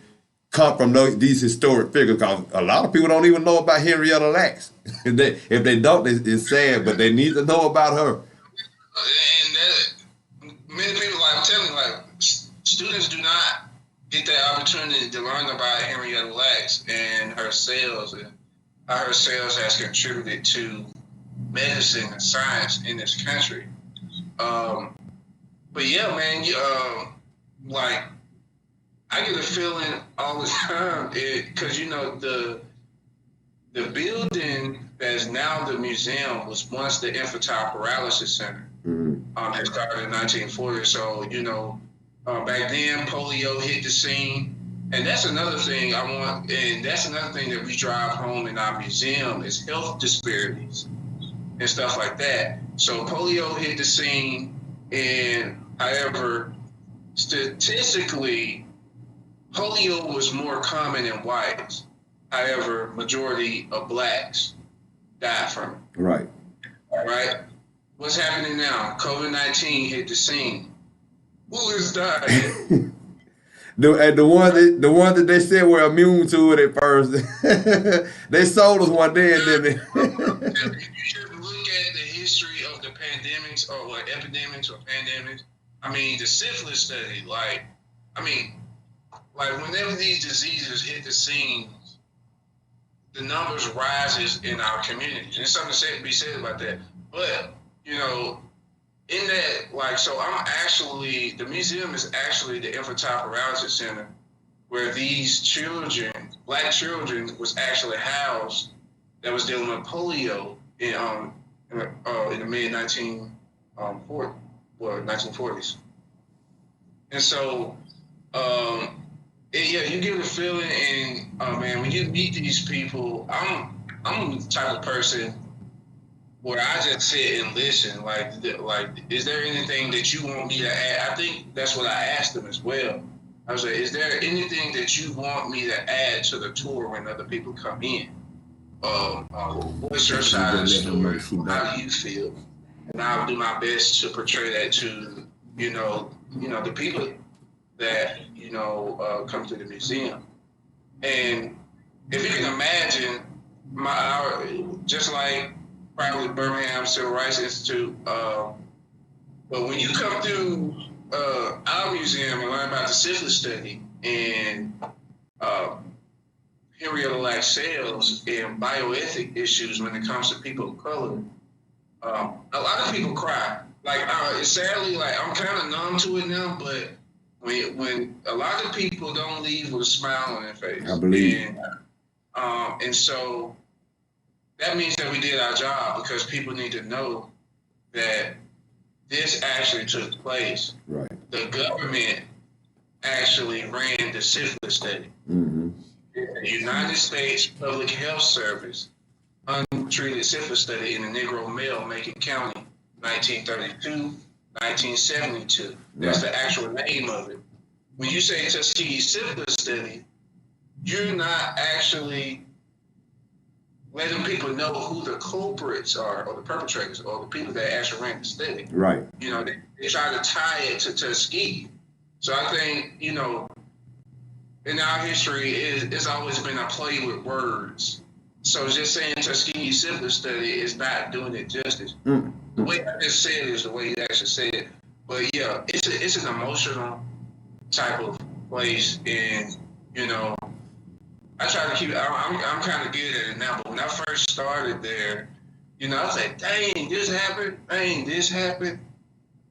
come from these historic figures? Because a lot of people don't even know about Henrietta Lacks. if they don't, it's sad, but they need to know about her. And many people, like I'm telling you, like students do not get that opportunity to learn about Henrietta Lacks and her sales and how her sales has contributed to medicine and science in this country. But yeah, man, like I get a feeling all the time because the building that's now the museum was once the infantile paralysis center. Mm-hmm. It started in 1940. So back then polio hit the scene, and that's another thing that's another thing that we drive home in our museum is health disparities and stuff like that. So polio hit the scene, and however, statistically, polio was more common in whites. However, majority of blacks died from it. Right. Right? What's happening now? COVID-19 hit the scene. Who is dying? The one that they said were immune to it at first, they sold us one day, and then You should look at the history of the pandemics or epidemics or pandemics. I mean, the syphilis study, like whenever these diseases hit the scene, the numbers rises in our community. There's something to be said about that. But, in that, so the museum is actually the infantile paralysis center where these children, black children, was actually housed that was dealing with polio in the mid 1940s. And so, you get a feeling, and man, when you meet these people, I'm the type of person where I just sit and listen. Like, is there anything that you want me to add? I think that's what I asked them as well. I was like, is there anything that you want me to add to the tour when other people come in? What's your side of the story? How do you feel? And I'll do my best to portray that to the people that come to the museum. And if you can imagine, just like probably Birmingham Civil Rights Institute, but when you come through our museum and learn about the syphilis study and Henrietta Lacks sales and bioethic issues when it comes to people of color, a lot of people cry. Sadly, I'm kind of numb to it now, but when a lot of people don't leave with a smile on their face. I believe. And so that means that we did our job because people need to know that this actually took place. Right. The government actually ran the syphilis study. Mm-hmm. The United States Public Health Service untreated syphilis study in the Negro male, Macon County, 1932, 1972. That's the actual name of it. When you say Tuskegee syphilis study, you're not actually letting people know who the culprits are or the perpetrators or the people that actually ran the study. Right. They try to tie it to Tuskegee. So I think, in our history, it's always been a play with words. So just saying Tuskegee syphilis study is not doing it justice. Mm-hmm. The way I just said it is the way you actually said it. But yeah, it's an emotional type of place, and I try to keep it. I'm kind of good at it now, but when I first started there, I was like, dang, this happened. Dang, this happened.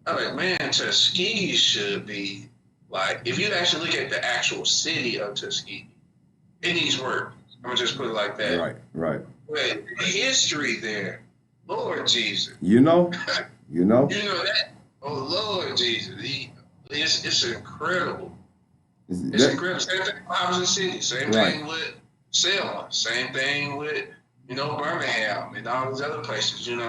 I was like, man, Tuskegee should be if you actually look at the actual city of Tuskegee, it needs work. I'm gonna just put it like that. Right. But history there, Lord Jesus. You know that. Oh Lord Jesus, it's incredible. It's incredible. Same thing with Housing City. Same thing with Selma. Same thing with Birmingham and all these other places. And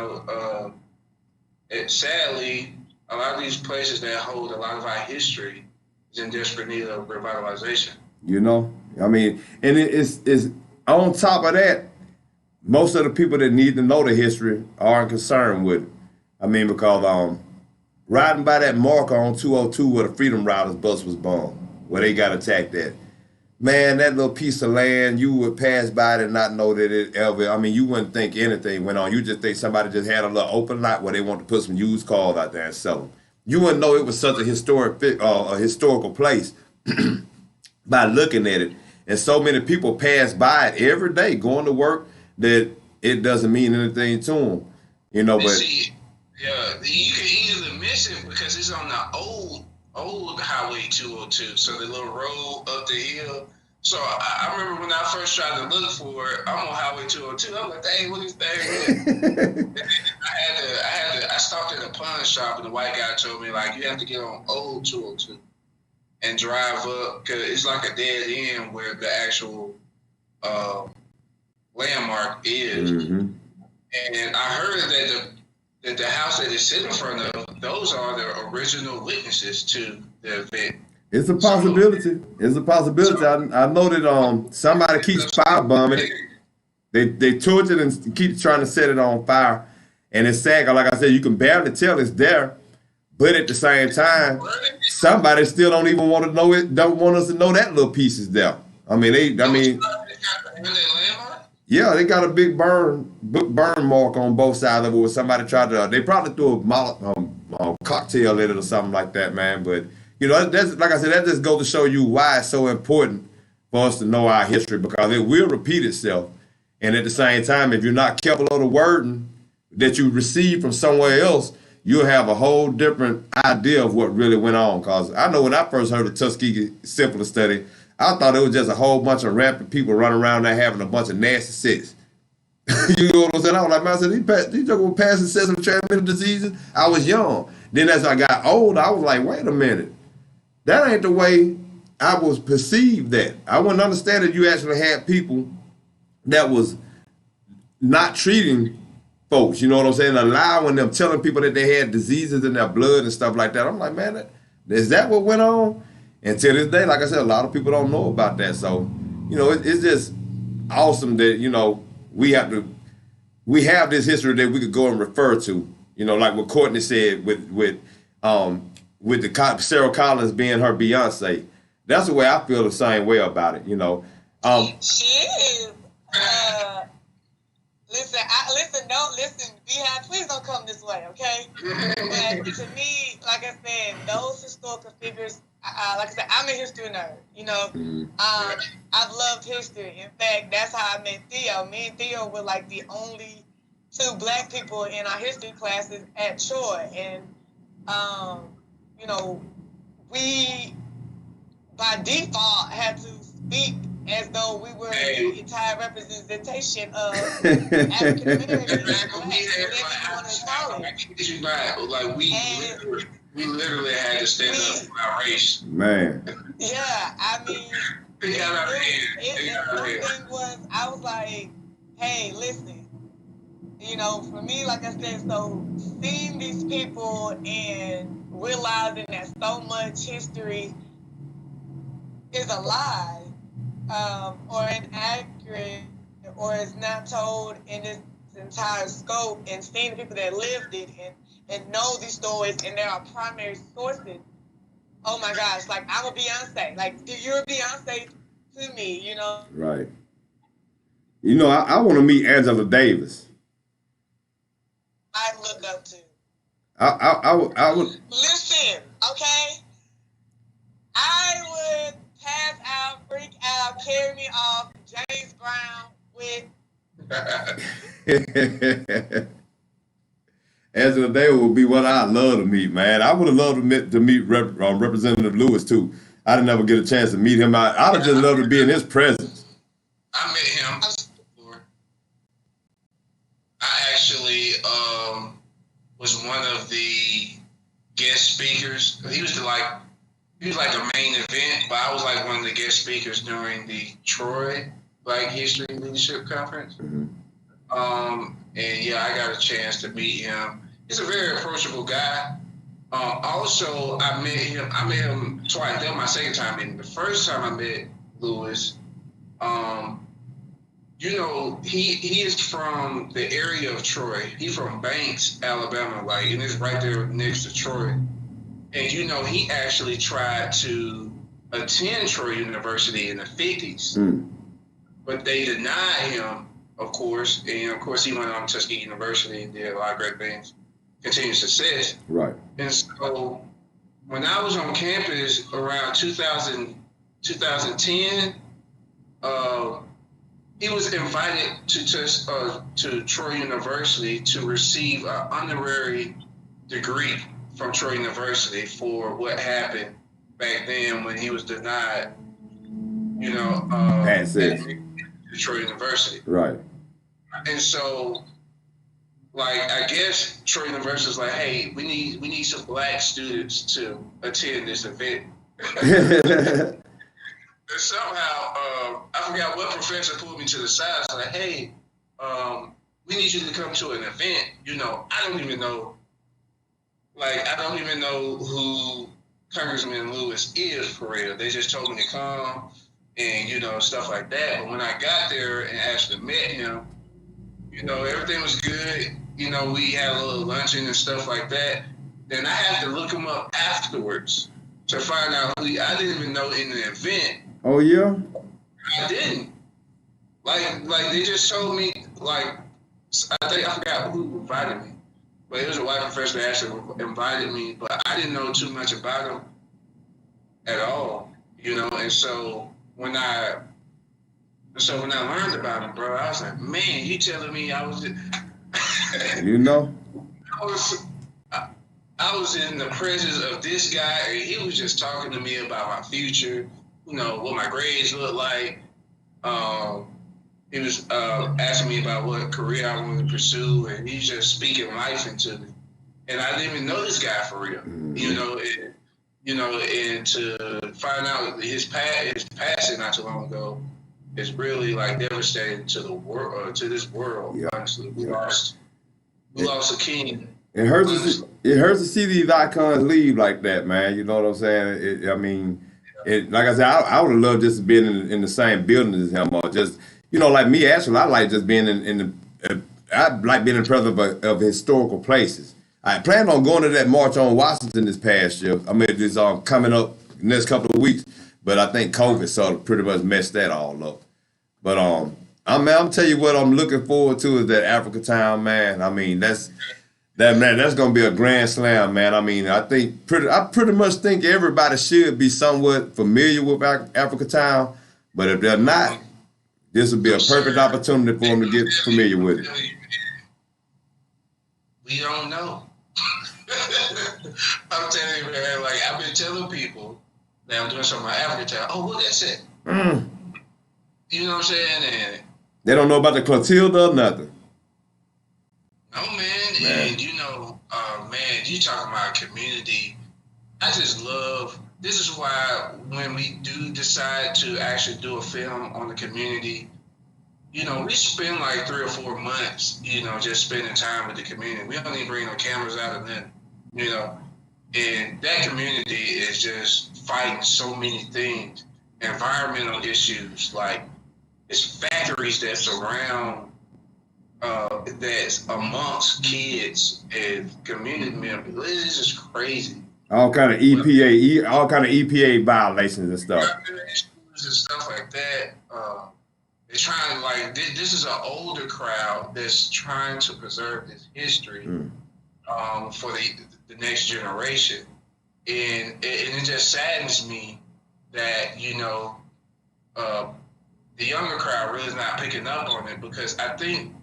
sadly, a lot of these places that hold a lot of our history is in desperate need of revitalization. You know, I mean, and it's on top of that, most of the people that need to know the history aren't concerned with it. I mean, because riding by that marker on 202 where the Freedom Riders bus was bombed, where they got attacked at, man, that little piece of land, you would pass by it and not know that it ever, I mean, you wouldn't think anything went on. You just think somebody just had a little open lot where they want to put some used cars out there and sell them. You wouldn't know it was such a historical place by looking at it. And so many people pass by it every day going to work that it doesn't mean anything to them. You know, but see, yeah, you can easily miss it because it's on the old Highway 202, so the little road up the hill. So I remember when I first tried to look for it, I'm on Highway 202. I'm like, dang, what is that? I stopped at a pawn shop, and the white guy told me, like, you have to get on old 202 and drive up, because it's like a dead end where the actual landmark is. Mm-hmm. And I heard that the house that it's sitting in front of, those are the original witnesses to the event. It's a possibility. It's a possibility. I know that somebody keeps firebombing it. They torch it and keep trying to set it on fire. And it's sad, like I said, you can barely tell it's there. But at the same time, somebody still don't even want to know it, don't want us to know that little piece is there. I mean, yeah, they got a big burn mark on both sides of it where somebody tried to, they probably threw a cocktail in it or something like that, man. But, you know, that's, like I said, that just goes to show you why it's so important for us to know our history, because it will repeat itself. And at the same time, if you're not careful of the wording that you receive from somewhere else, you'll have a whole different idea of what really went on. Because I know when I first heard of Tuskegee syphilis study, I thought it was just a whole bunch of rapid people running around there having a bunch of nasty sex. You know what I'm saying? I was like, man, I said, these people were passing sexually transmitted diseases. I was young. Then as I got older, I was like, wait a minute. That ain't the way I was perceived that. I wouldn't understand that you actually had people that was not treating folks, you know what I'm saying, allowing them, telling people that they had diseases in their blood and stuff like that. I'm like, man, is that what went on? And to this day, like I said, a lot of people don't know about that. So, you know, it's just awesome that, you know, we have this history that we could go and refer to, you know, like what Courtney said with the Sarah Collins being her Beyonce. That's the way I feel, the same way about it, you know. She is. Listen, Beehive, please don't come this way, okay? But to me, like I said, those historical figures, like I said, I'm a history nerd, you know. I've loved history. In fact, that's how I met Theo. Me and Theo were like the only two black people in our history classes at Troy. And, you know, we, by default, had to speak as though we were the entire representation of African Americans. We literally had to stand up for our race. Man. Yeah, I mean, the thing was, I was like, hey, listen, you know, for me, like I said, so seeing these people and realizing that so much history is a lie, or inaccurate, or is not told in its entire scope, and seeing the people that lived it and know these stories, and there are primary sources. Oh my gosh, like I'm a Beyonce. Like you're a Beyonce to me, you know? Right. You know, I want to meet Angela Davis. I look up to. I would. Listen, okay? I would pass out, freak out, carry me off James Brown with. Angela Davis would be what I'd love to meet, man. I would have loved to meet Representative Lewis too. I didn't ever get a chance to meet him. I'd have just loved to be in his presence. I met him before. I actually was one of the guest speakers. He was like a main event, but I was like one of the guest speakers during the Troy Black History Leadership Conference. Mm-hmm. And yeah, I got a chance to meet him. He's a very approachable guy. Also, I met him. I met him twice. That was my second time meeting. The first time I met Lewis, you know, he is from the area of Troy. He's from Banks, Alabama, like, and it's right there next to Troy. And you know, he actually tried to attend Troy University in the 50s, but they denied him, of course. And of course, he went on to Tuskegee University and did a lot of great things, continued success. Right. And so when I was on campus around 2010, he was invited to Troy University to receive an honorary degree from Troy University for what happened back then when he was denied, you know, access to Troy University. Right. And so, like, I guess Troy University is like, hey, we need some black students to attend this event. And somehow, I forgot what professor pulled me to the side. It's like, hey, we need you to come to an event. You know, I don't even know who Congressman Lewis is for real. They just told me to come and, you know, stuff like that. But when I got there and actually met him, you know, everything was good. You know, we had a little luncheon and stuff like that. Then I had to look him up afterwards to find out who I didn't even know in the event. Oh, yeah? I didn't. Like they just told me, like, I forgot who invited me. But it was a white professor that actually invited me, but I didn't know too much about him at all, you know. And so when I learned about him, bro, I was like, man, you telling me I was, you know, I was in the presence of this guy, and he was just talking to me about my future, you know, what my grades look like. He was asking me about what career I wanted to pursue, and he's just speaking life into me. And I didn't even know this guy for real, you know. And to find out his passing not too long ago is really like devastating to the world, to this world. Yeah. Honestly, we lost a king. It hurts to see these icons leave like that, man. You know what I'm saying? Like I said, I would have loved just being in the same building as him, or just, you know, like me, actually, I like just being I like being in the presence of historical places. I plan on going to that march on Washington this past year. I mean, it's coming up next couple of weeks, but I think COVID sort of pretty much messed that all up. But I'm tell you what I'm looking forward to is that Africa Town, man. I mean, that's gonna be a grand slam, man. I mean, I pretty much think everybody should be somewhat familiar with Africa Town, but if they're not, this would be a perfect opportunity for them to get familiar with it. We don't know. I'm telling you, man, like, I've been telling people that I'm doing something about Africa Town. Oh, what that's it? You know what I'm saying? And they don't know about the Clotilda or nothing. No, man. And you know, man, you talking about community. I just love, this is why when we do decide to actually do a film on the community, you know, we spend like 3 or 4 months, you know, just spending time with the community. We don't even bring no cameras out of them, you know. And that community is just fighting so many things. Environmental issues, like it's factories that surround, that's amongst kids and community members. It's just crazy. All kind of EPA violations and stuff. And stuff like that. They're trying to, like, this is an older crowd that's trying to preserve this history for the next generation. And it just saddens me that, you know, the younger crowd really is not picking up on it, because I think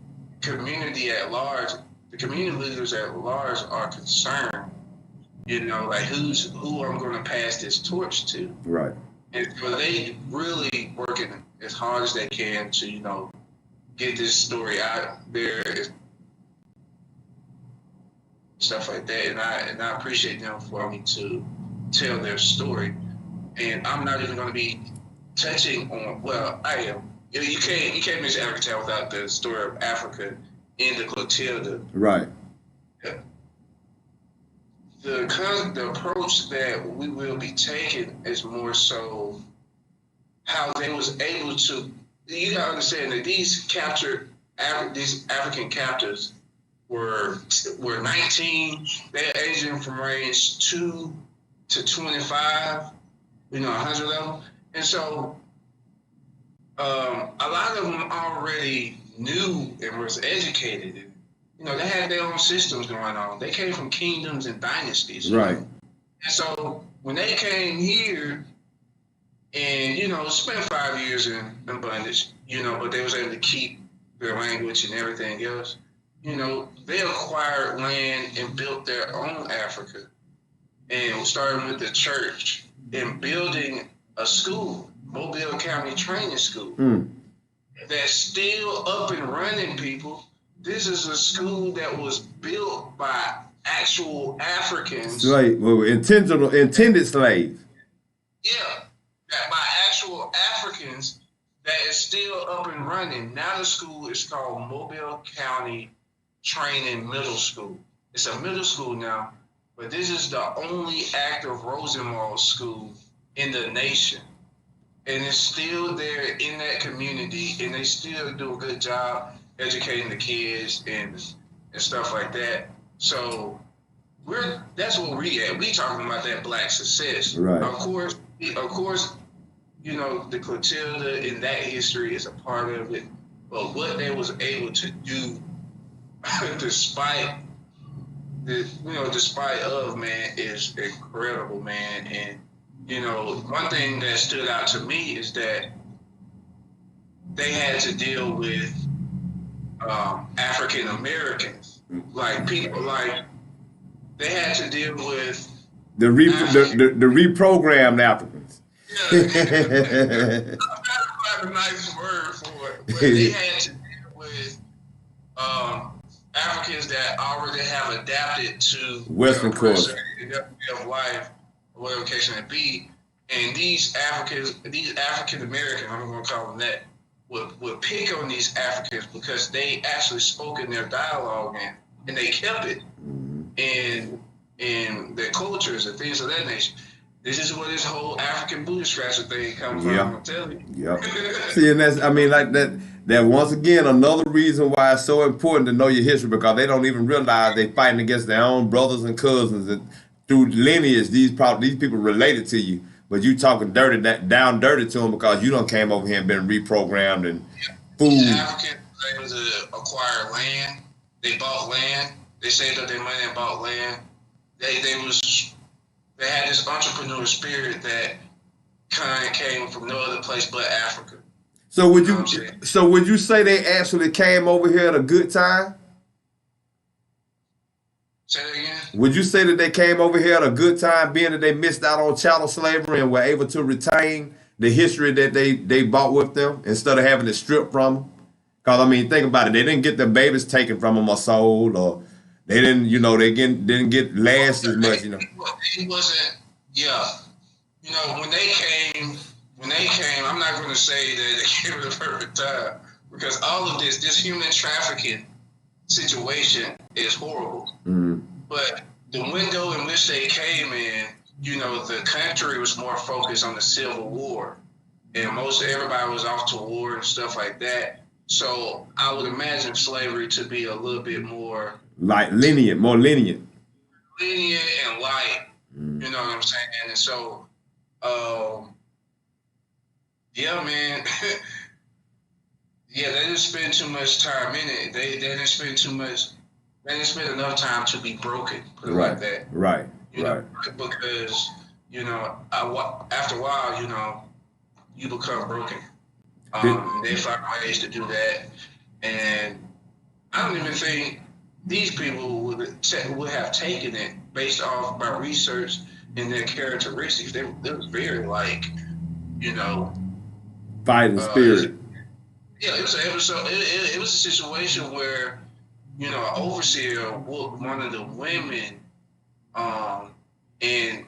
the community leaders at large are concerned, you know, like who I'm going to pass this torch to. Right. And so they really working as hard as they can to, you know, get this story out there, stuff like that. And I appreciate them for me to tell their story. And I'm not even going to be touching on, well, I am. You can't mention Africa Town without the story of Africa in the Clotilda. Right. Yeah. the approach that we will be taking is more so how they was able to. You gotta understand that these African captors were 19. They're aging from range 2 to 25. 100 of them, and so a lot of them already knew and was educated. They had their own systems going on. They came from kingdoms and dynasties. Right. And so when they came here and, spent 5 years in bondage, but they was able to keep their language and everything else, they acquired land and built their own Africa. And starting with the church and building a school, Mobile County Training School, that's still up and running, people. This is a school that was built by actual Africans. Intended slaves. Yeah, by actual Africans that is still up and running. Now the school is called Mobile County Training Middle School. It's a middle school now, but this is the only active Rosenwald school in the nation. And it's still there in that community, and they still do a good job educating the kids and stuff like that. So that's what we at. We talking about that Black success. Right. Of course, the Clotilda in that history is a part of it. But what they was able to do, despite of, man, is incredible, man. And one thing that stood out to me is that they had to deal with African Americans, like people, like they had to deal with the reprogrammed Africans. Yeah, I'm trying to find a nice word for it, but they had to deal with Africans that already have adapted to Western culture of life, whatever case may be, and these African Americans, I'm going to call them that, would pick on these Africans because they actually spoke in their dialogue and they kept it in their cultures and things of that nature. This is where this whole African booty scratcher thing comes from. I'm telling you. Yeah. See, and that once again another reason why it's so important to know your history, because they don't even realize they fighting against their own brothers and cousins, and through lineage these people related to you. But you talking down dirty to them because you done came over here and been reprogrammed and food. The Africans were able to acquire land. They bought land. They saved up their money and bought land. They had this entrepreneur spirit that kind of came from no other place but Africa. So would you say they actually came over here at a good time? Say that again? Would you say that they came over here at a good time, being that they missed out on chattel slavery and were able to retain the history that they brought with them instead of having it stripped from them? Because, think about it. They didn't get their babies taken from them or sold, or they didn't, didn't get lashed as much, It wasn't, yeah. When they came, I'm not going to say that they came at the perfect time, because all of this human trafficking situation is horrible. Mm-hmm. But the window in which they came in, the country was more focused on the Civil War, and most everybody was off to war and stuff like that. So I would imagine slavery to be a little bit more like lenient, more lenient and light. You know what I'm saying? And so, yeah, man. Yeah, they didn't spend too much time in it. They didn't spend too much. They didn't spend enough time to be broken. Put it like that. Right. Because after a while, you become broken. They find ways to do that, and I don't even think these people would have taken it based off my research and their characteristics. They was very fighting spirit. Yeah, it was a situation where, an overseer whooped one of the women, and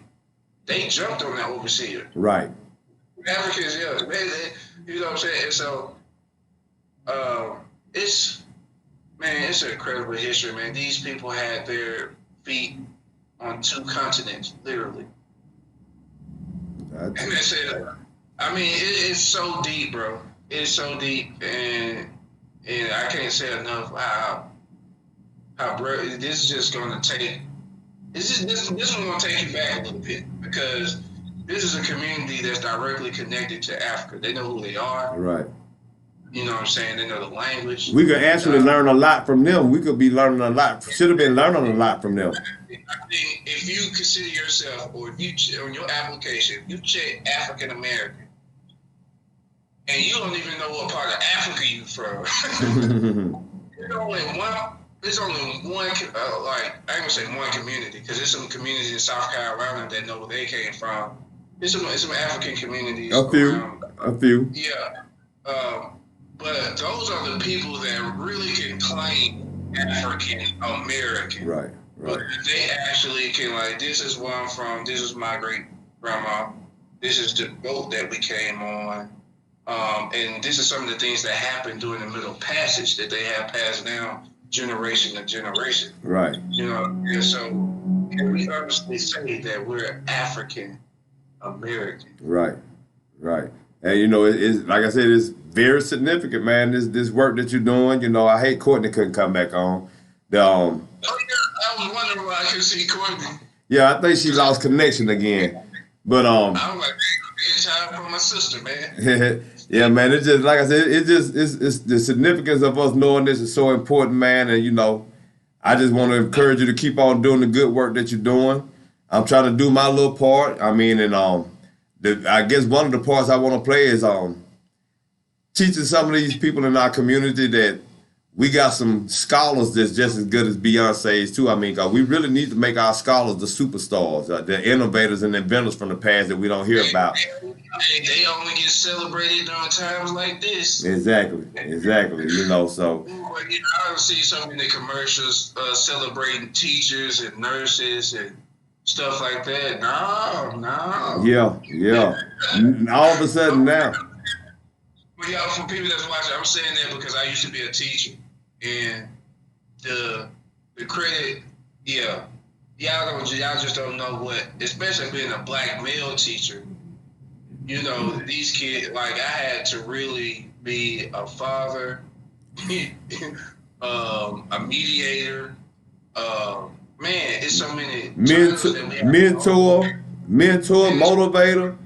they jumped on that overseer. Right. Africans, yeah, they, you know what I'm saying? And so, it's an incredible history, man. These people had their feet on 2 continents, literally. And that's it. I mean, it's so deep, bro. It's so deep, and I can't say enough how bro, this is just going to take. This is going to take you back a little bit, because this is a community that's directly connected to Africa. They know who they are. Right. You know what I'm saying? They know the language. We could actually learn a lot from them. We could be learning a lot. Should have been learning a lot from them. I think if you consider yourself, or if you on your application, you check African American, and you don't even know what part of Africa you from. There's only one, like, I ain't gonna say one community, because there's some communities in South Carolina that know where they came from. There's some African communities. A few. Yeah. But those are the people that really can claim African American. Right. But they actually can, like, this is where I'm from, this is my great grandma, this is the boat that we came on. And this is some of the things that happened during the Middle Passage that they have passed down generation to generation. Right. You know, and so can we honestly say that we're African American? Right. And you know, it's like I said, it's very significant, man. This work that you're doing. You know, I hate Courtney couldn't come back on. Oh yeah, I was wondering why I couldn't see Courtney. Yeah, I think she lost connection again. But I was like, it's time for my sister, man. Yeah, man. It's just like I said. It's the significance of us knowing this is so important, man. And you know, I just want to encourage you to keep on doing the good work that you're doing. I'm trying to do my little part. I mean, and I guess one of the parts I want to play is teaching some of these people in our community that we got some scholars that's just as good as Beyonce's too. I mean, cause we really need to make our scholars the superstars, the innovators and inventors from the past that we don't hear about. They only get celebrated during times like this. Exactly. You know, so. I don't see so many commercials celebrating teachers and nurses and stuff like that. No. Yeah. All of a sudden now. Well, yeah, for people that's watching, I'm saying that because I used to be a teacher, and the credit, y'all just don't know what, especially being a black male teacher. You know, these kids, like, I had to really be a father, a mediator. Man, it's so many mentor, motivator,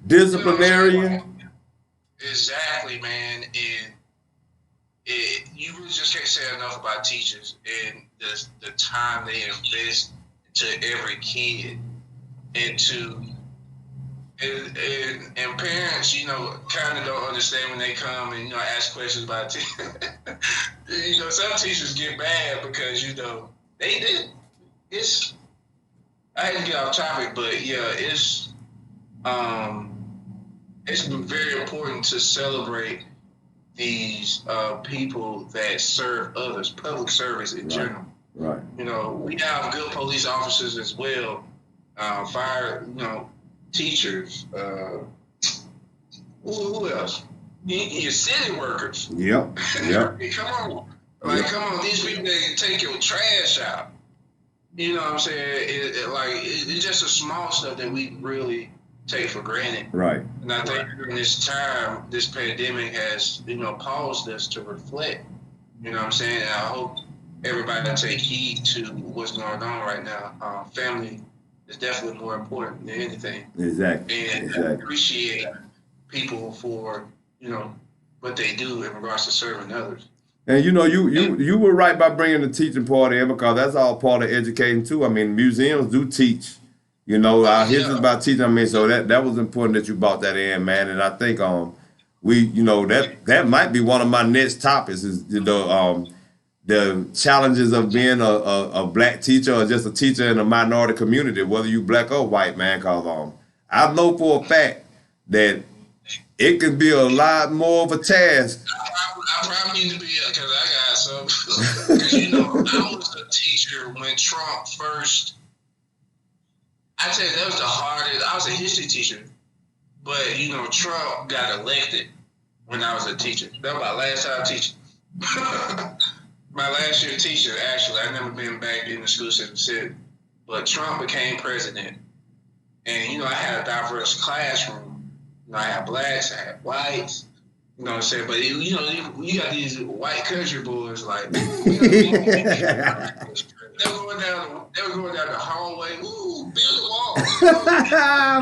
disciplinarian. Exactly, man. And you really just can't say enough about teachers and the time they invest to every kid, and parents, you know, kind of don't understand when they come and, you know, ask questions about teachers. You know, some teachers get mad because, you know, it's, I hate to get off topic, but yeah, it's very important to celebrate these people that serve others, public service in general. Right. You know, we have good police officers as well, fire, you know, teachers. Who else? Your city workers. Yep. Come on. Like, come on, these people, they take your trash out. You know what I'm saying? It's just a small stuff that we really take for granted. Right. And I think during this time, this pandemic has, you know, caused us to reflect. You know what I'm saying? And I hope everybody take heed to what's going on right now. Family is definitely more important than anything. Exactly. And appreciate people for, you know, what they do in regards to serving others. And you know, you were right by bringing the teaching part in, because that's all part of educating too. I mean, museums do teach. You know, our history about teaching. I mean, so that was important that you brought that in, man. And I think that might be one of my next topics is, you know, the challenges of being a black teacher or just a teacher in a minority community, whether you black or white, man. Because I know for a fact that it can be a lot more of a task. I probably need to be, because I got some. Because, you know, I was a teacher when Trump first. I tell you, that was the hardest. I was a history teacher, but, you know, Trump got elected when I was a teacher. That was my last time teaching. My last year teacher, actually. I've never been back in the school system since. but Trump became president. And, you know, I had a diverse classroom. You know, I had blacks, I had whites. You know what I'm saying? But, you know, you got these white country boys, like, you know what I mean? They were going down the hallway. Ooh, build the wall.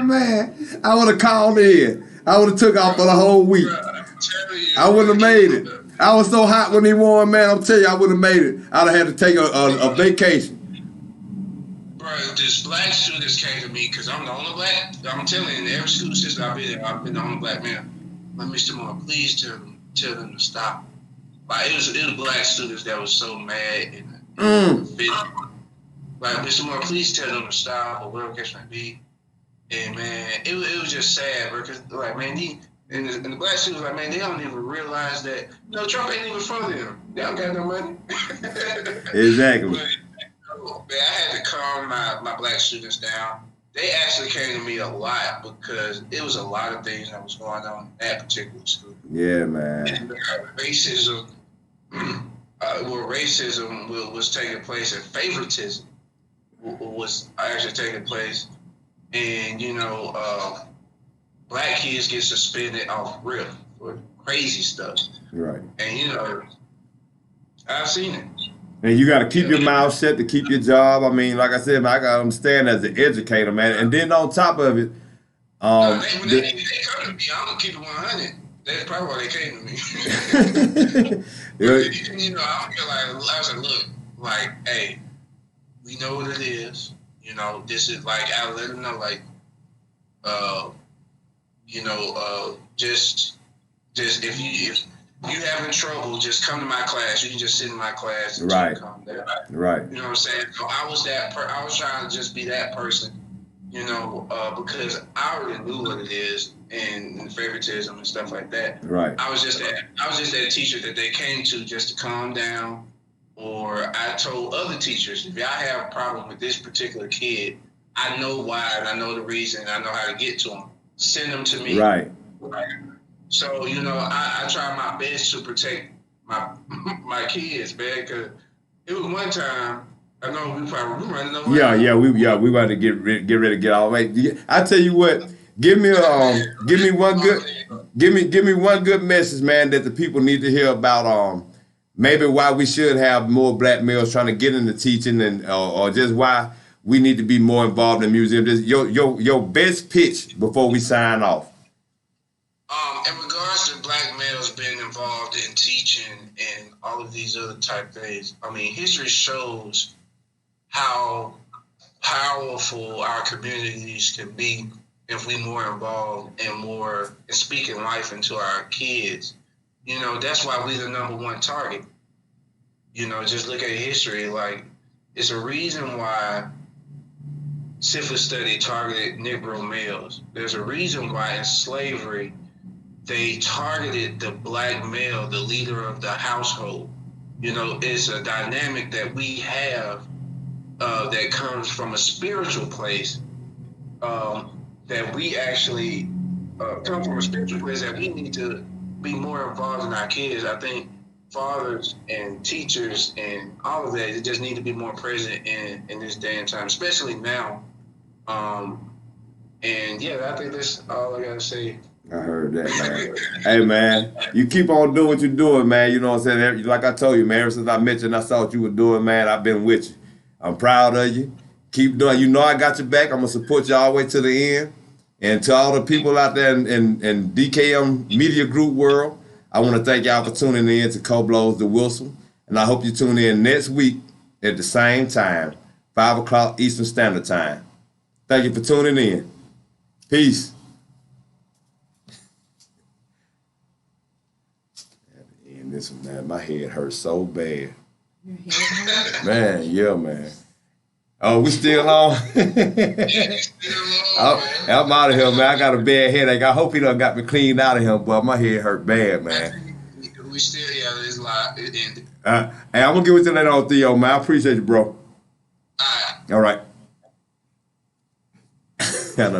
Man, I would have called in. I would have took off for the whole week. I wouldn't have made it. I was so hot when he won, man. I'm telling you, I wouldn't have made it. I'd have had to take a vacation. Bro, just black students came to me because I'm the only black. I'm telling you, every school system I've been the only black man. Like, Mr. Moore, please tell them to stop. Like, it was black students that was so mad and like, Mr. Moore, please tell them to stop or whatever the case may be. And man, it was just sad, bro. Cause like, man, and the black students, like, man, they don't even realize that, you know, Trump ain't even for them. They don't got no money. Exactly. But, man, I had to calm my black students down. They actually came to me a lot because it was a lot of things that was going on in that particular school. Yeah, man. And racism, where racism was taking place and favoritism was actually taking place. And, you know, black kids get suspended off rip for crazy stuff. Right. And, you know, I've seen it. And you got to keep your mouth shut to keep your job. I mean, like I said, man, I got to understand as an educator, man. And then on top of it, when they come to me, I'm going to keep it 100. That's probably why they came to me. You know, I feel like, I was like, look, like, hey, we know what it is. You know, this is like, I let them know, like, you know, just if you having trouble, just come to my class. You can just sit in my class and right. calm down. Right. You know what I'm saying? So I was I was trying to just be that person, you know, because I already knew what it is and favoritism and stuff like that. Right. I was just that teacher that they came to just to calm down. Or I told other teachers, if y'all have a problem with this particular kid, I know why and I know the reason and I know how to get to them. Send them to me. Right. So, you know, I try my best to protect my kids, man, because it was one time, I know we probably running over. We about to get ready to get all right. I tell you what, give me one good message, man, that the people need to hear about maybe why we should have more black males trying to get into teaching and or just why we need to be more involved in museums. Just your best pitch before we sign off. In regards to black males being involved in teaching and all of these other type things, I mean, history shows how powerful our communities can be if we more involved and speaking life into our kids. You know, that's why we the #1 target. You know, just look at history. Like, it's a reason why syphilis study targeted Negro males. There's a reason why in slavery they targeted the black male, the leader of the household. You know, it's a dynamic that we have that comes from a spiritual place, that we actually come from a spiritual place that we need to be more involved in our kids. I think fathers and teachers and all of that, they just need to be more present in this day and time, especially now. And yeah, I think that's all I gotta say. I heard that, man. Hey, man, you keep on doing what you're doing, man. You know what I'm saying? Like I told you, man, ever since I met you and I saw what you were doing, man, I've been with you. I'm proud of you. Keep doing. You know I got your back. I'm going to support you all the way to the end. And to all the people out there in DKM Media Group world, I want to thank y'all for tuning in to Coblow'S the Wilson. And I hope you tune in next week at the same time, 5 o'clock Eastern Standard Time. Thank you for tuning in. Peace. This one, man, my head hurts so bad. Your head hurts? Man, yeah, man. Oh, we still on? I'm out of here, man. I got a bad headache. I hope he done got me cleaned out of here, but my head hurt bad, man. We still here. It's live. It ended. Hey, I'm going to give it to you later on, Theo, man. I appreciate you, bro. All right. All right.